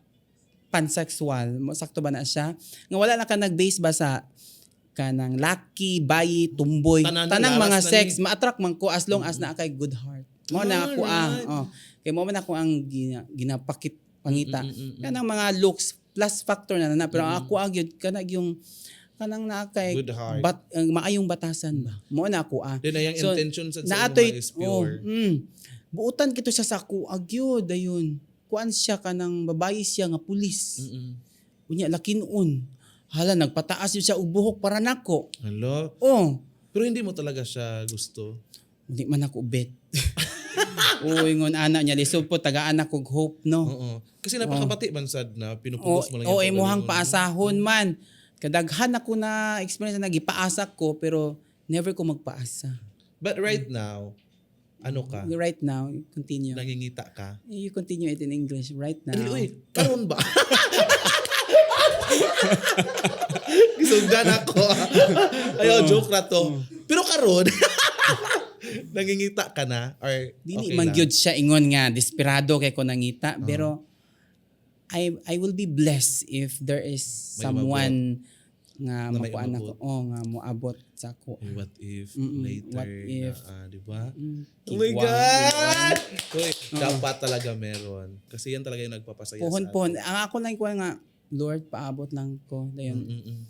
pansexual. Sakto ba na siya? Nga wala na ka nag-base ba sa kanang laki, bayi, tumboy, tanang mga sex, ma-attract man ko as long as na kay good heart. Mo na ako kay mo man ako ang ginapakit pangita. Kanang mga looks plus factor na pero ako agyud kanang yung kanang na kay Good heart. maayong batasan ba. Mo na ako Then na yung intention sa naatoy is pure. buutan kito siya sa ako agyud dayon. Kuan siya kanang babayi siya nga pulis. Unya lakinon. Hala, nagpataas yun siya og buhok para nako. Hello? Oh, Pero hindi mo talaga siya gusto. hindi man ako bet. Uy, ngon ana niya lisod po tagaan ako og hope no. Oo. Kasi napakabati man sad na O, pinupugos mo lang o yung imuhang pagalingon mo. paasahon man. Kadaghan ako na experience na gipaasa ko pero never ko magpaasa. But right now, ano ka? Right now, continue. Nangingita ka? You continue it in English right now. Ay, uy, karon ba? Gisugdan ako. Ayaw, joke na to. Pero karon, nangingita ka na? Or Dili okay man lang? gyud siya ingon nga desperado kay ko nangita pero I will be blessed if there is May someone nga Na may makuan ako nga moabot sa ako. Ay, what if Mm-mm. later What if? na, di ba? Mm, Oh my kigwang, God! Uy, dapat talaga meron. Kasi yan talaga yung nagpapasaya Puhon-puhon. sa atin. Ang ako lang ko nga Lord paabot lang ko dayon. Mm-mm.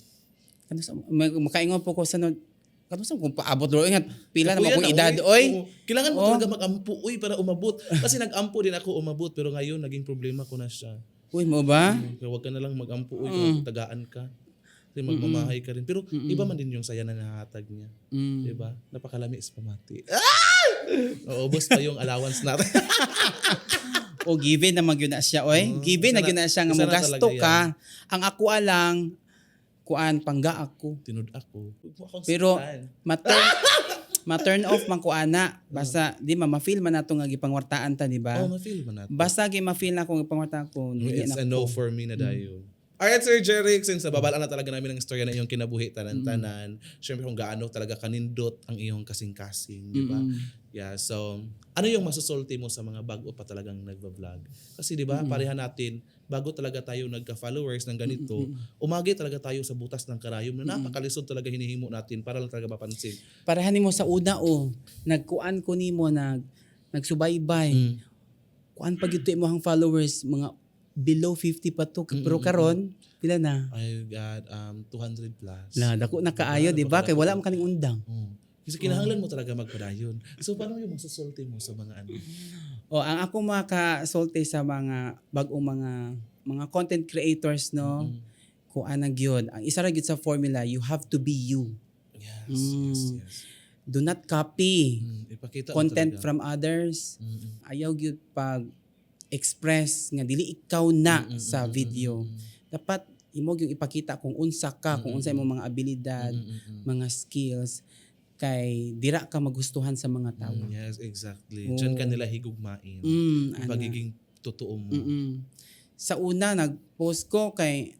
Kano sa makaingon po ko sa kano sa kung paabot Lord nga pila na Kuya akong na, edad Oo. oy. Kailangan mo Oo. talaga mag-ampu para umabot. Kasi nag-ampu din ako umabot pero ngayon naging problema ko na siya. Uy mo ba? Kaya huwag ka na lang mag-ampu kung tagaan ka. Kasi magmamahay ka rin. Pero iba man din yung saya na nahatag niya. Mm. Diba? Napakalami is pamati. Ubos pa yung allowance natin. O given na magyud na siya oy. Given na isa gyud na siya nga isa na mogasto talaga ka. Ang ako alang kuan pangga ako. Tinud ako. Huwag mo akong Pero saktan. ma-turn off man ko ana. Basta di ma-feel man nato nga gipangwartaan ta di ba? Ma-feel mo natin. Basta ma-feel na akong gipangwartaan ko. dili It's na a no ko. for me na dayo. Alright, Sir Jeric, since nababalaan na talaga namin ang istorya na iyong kinabuhi tanan-tanan, syempre kung gaano talaga kanindot ang iyong kasing-kasing, di ba? Yeah, so, ano yung masusulti mo sa mga bago pa talagang nagbablog? Kasi di ba, pareha natin, bago talaga tayo nagka-followers ng ganito, umagi talaga tayo sa butas ng karayom na napakalisod talaga hinihimo natin para lang talaga mapansin. Parahan nimo sa una nagkuan ko nimo nagsubaybay. Kuan pag ito imong followers mga below 50 pa to pero karon pila na? I got 200 plus. La dako na kaayo di ba? Kay wala man kaning undang. Kasi kinahanglan mo talaga magpadayon. So, paano yung masusulti mo sa mga ano? O ang ako makasulti sa mga bagong mga content creators no. Kuan na gyud. Ang isa ra gyud sa formula, you have to be you. Yes, yes. Do not copy Ipakita content mo talaga. from others. Ayaw gyud pag express nga dili ikaw na sa video. Dapat imo yung ipakita kung unsa ka, kung unsa imong mga abilidad, mga skills kay dira ka magustuhan sa mga tao. Yes, exactly. Diyan ka nila higugmain. Yung Ana. pagiging totoo mo. Sa una nag-post ko kay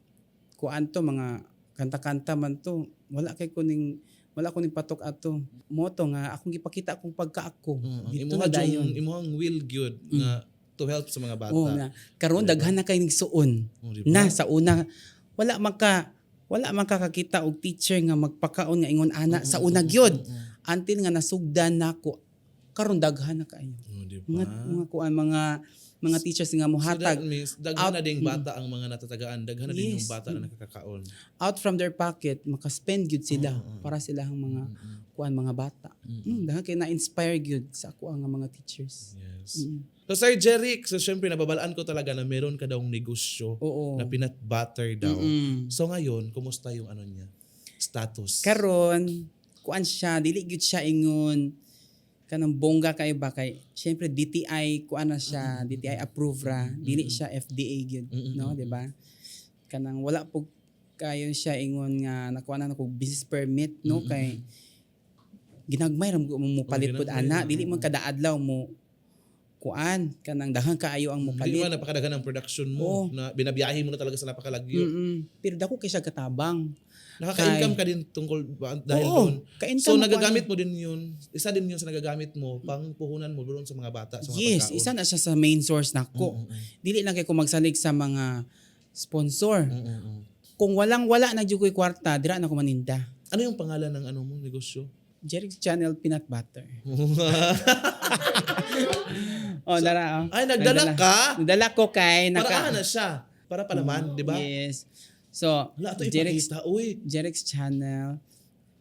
kuan to mga kanta-kanta man to. Wala kuning patok ato. Moto nga akong gipakita akong pagkaako. Dito na dayon. Imuhang will gyud nga to help sa mga bata. Oo nga. Karon daghan na kay ning suon. Diba? Na sa una wala man ka kakita og teacher nga magpakaon nga ingon ana sa una gyud. Until nga nasugdan nako. Karon daghan na kaayo. Diba? Mga kuan mga teachers nga So that mohatag means daghan na ding bata ang mga natatagaan. Daghan na din Yes. yung bata na nakakakaon. out from their pocket makaspend gyud sila para sila ang mga kuan mga bata. Daghan kay na-inspire gyud sa ako ang mga teachers. Yes. So Sir Jeric, so syempre nababalaan ko talaga na meron ka daw negosyo Oo. na peanut butter daw. So ngayon, kumusta yung ano niya? Status? Karon kuan siya dili gyud siya ingon kanang bongga kay ba kay syempre DTI kuan na siya DTI approve ra dili siya FDA gyud no di ba kanang wala pug kayo siya ingon nga nakuha na ko business permit no kay ginagmay ra mo palit pud ana dili man kada adlaw mo kuan kanang daghang kaayo ang mo Hindi palit man napakadagan ng production mo na binabiyahe mo na talaga sa napakalagyo. pero dako kay siya katabang. Nakaka-income ka din tungkol dahil Oo, doon. ka-income So mo nagagamit mo din yun. Isa din yun sa nagagamit mo pang puhunan mo doon sa mga bata, sa mga Yes, pagkaon. isa na siya sa main source nako. Dili lang kay ko magsalig sa mga sponsor. Kung wala na jud ko'y kwarta, dira na ko maninda. Ano yung pangalan ng ano mo negosyo? Jerry's Channel Peanut Butter. Dara. Ay, nagdala ka? Nagdala ko kay Para na siya. Para palaman, di ba? Yes. So, Wala ito ipakita. Uy. Jerry's Channel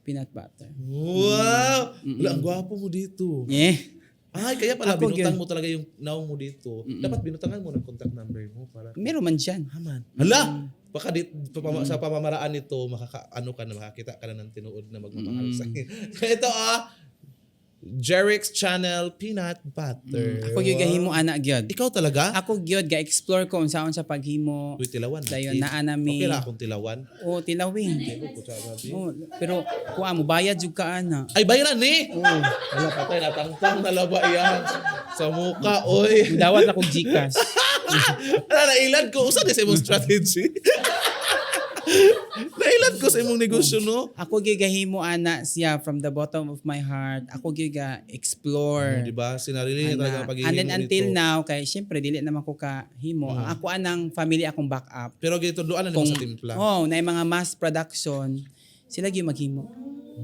Peanut Butter. Wow! Wala, ang gwapo mo dito. Yeah. Ay, kaya pala Ako, binutang girl. mo talaga yung now mo dito. Dapat binutangan mo ng contact number mo para... Meron man dyan. Haman. Hala! baka sa pamamaraan nito makakita ka na ng tinuod na magmamahal sa iyo. Ito Jeric's Channel Peanut Butter. Ako gyud gahimo ana gyud. Ikaw talaga? Ako gyud ga-explore ko unsaon sa paghimo. Uy, tilawan. Dayon naa nami. Okay ra akong tilawan. Oh, tilawin. Oh, pero kuha mo bayad jud ka ana. Ay, bayaran ni! Oh, Wala patay, natangtang na laba yan. Sa muka, oy. dawat ako Gcash. Nailad ko. Usa di sa imong strategy. Nailad ko sa imong negosyo, no? Ako gyud gahimo ana siya from the bottom of my heart. Ako gyud ga explore. Di ba? Sinarili niya talaga pag-ihimo And then until nito. now kay syempre dili naman ko ka himo. Ang ako anang family akong backup. Pero gito, doon na naman sa timpla. Oh, na mga mass production, sila gyud maghimo.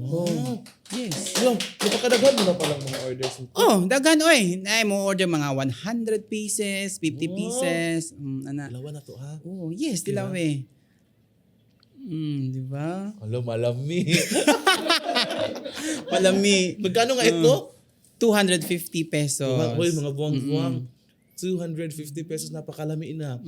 Oh. Yes. Yo, napakadaghan mo na palang mga orders nito. Oh, dagan oy. Nay mo order mga 100 pieces, 50 pieces. Ana. Dalawa na to, ha? Oh, yes, tilawe. Di ba? Alam, malami. Palami. Magkano nga ito? 250 pesos. Uy, mga buwang-buwang. 250 pesos, napakalami na.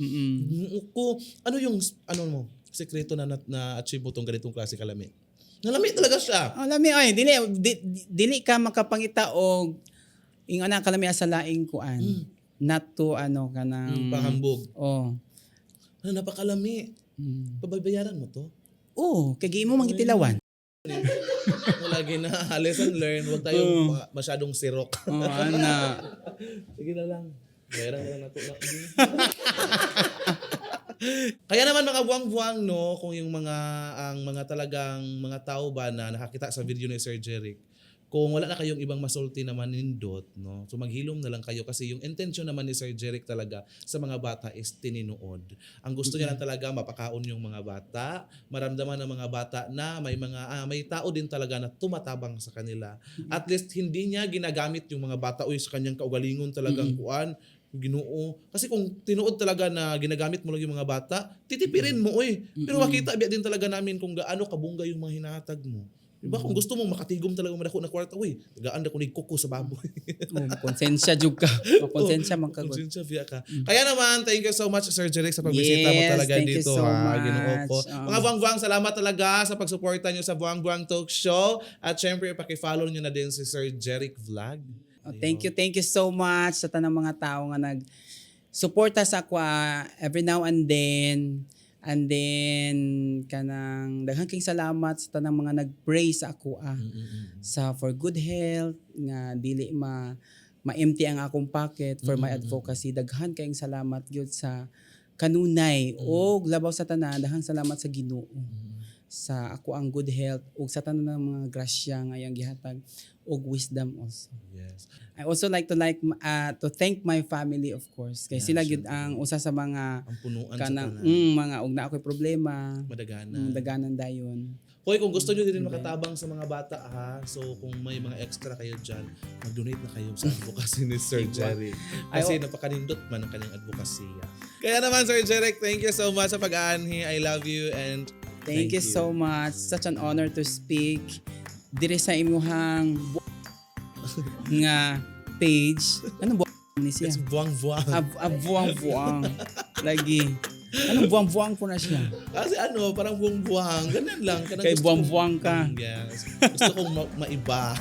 Ano yung, mo, sekreto na-achieve mo tong ganitong klase kalami? Nalami talaga siya. Oh, lami oy, dili ka makapangita og ing ana kalami sa laing kuan. Not to kanang Pahambog. Oh. Ano, napakalami. Pabayaran mo to? Oh, kay giimo mangitilawan. Lagi na lesson learn. Huwag tayong masyadong sirok. Oh, ana. Sige na lang. Bayaran na lang nato na. Kaya naman mga buwang-buwang, no, kung yung ang mga talagang mga tao ba na nakakita sa video ni Sir Jeric, kung wala na kayong ibang masulti na manindot, no, so maghilom na lang kayo kasi yung intention naman ni Sir Jeric talaga sa mga bata is tininood. Ang gusto niya lang talaga mapakaon yung mga bata, maramdaman ng mga bata na may tao din talaga na tumatabang sa kanila. At least hindi niya ginagamit yung mga bata sa kanyang kaugalingon talagang kuan. Ginoo. Kasi kung tinuod talaga na ginagamit mo lang yung mga bata, titipirin mo Pero makita biya din talaga namin kung gaano kabungga yung mga hinahatag mo. Diba? Kung gusto mong makatigom talaga madako na kwarta, tagaan na ko ni kuko sa baboy. Konsensya jud ka. Konsensya man ka. Konsensya biya ka. Kaya naman, thank you so much Sir Jeric sa pagbisita mo talaga thank you dito. so much. Ginoo ko. Mga buwang-buwang, salamat talaga sa pagsuporta nyo sa Buwang-Buwang Talk Show. At syempre, paki-follow nyo na din si Sir Jeric Vlog. Thank you so much sa tanang mga tao nga nag-suporta sa ako every now and then. And then kanang daghang king salamat sa tanang mga nag-pray sa ako sa for good health nga dili ma-empty ang akong pocket for my advocacy. Daghan kayong salamat gyud sa kanunay og labaw sa tanan, daghang salamat sa Ginoo sa ako ang good health ug sa tanan ng mga grasya nga iyang gihatag og wisdom also. Yes. I also like to thank my family, of course. Kay sila gyud ang usa sa mga Ang punuan sa kanang tanan. mga ug na ako'y problema, Madaganan. daganan dayon. Hoy, kung gusto nyo din makatabang sa mga bata so kung may mga extra kayo dyan, mag-donate na kayo sa advocacy ni Sir Jeric. Kasi napakanindot man ang kanyang advokasya. Kaya naman Sir Jeric, thank you so much sa pag-aanhi. I love you and Thank you so much. Such an honor to speak dire sa imuhang nga page. Anong ni siya? It's buwang-buwang. Buwang-buwang. Lagi. Anong buwang-buwang po na siya? Kasi parang buwang-buwang. Ganun lang. Kay buwang-buwang ka. Yes. Gusto kong maiba.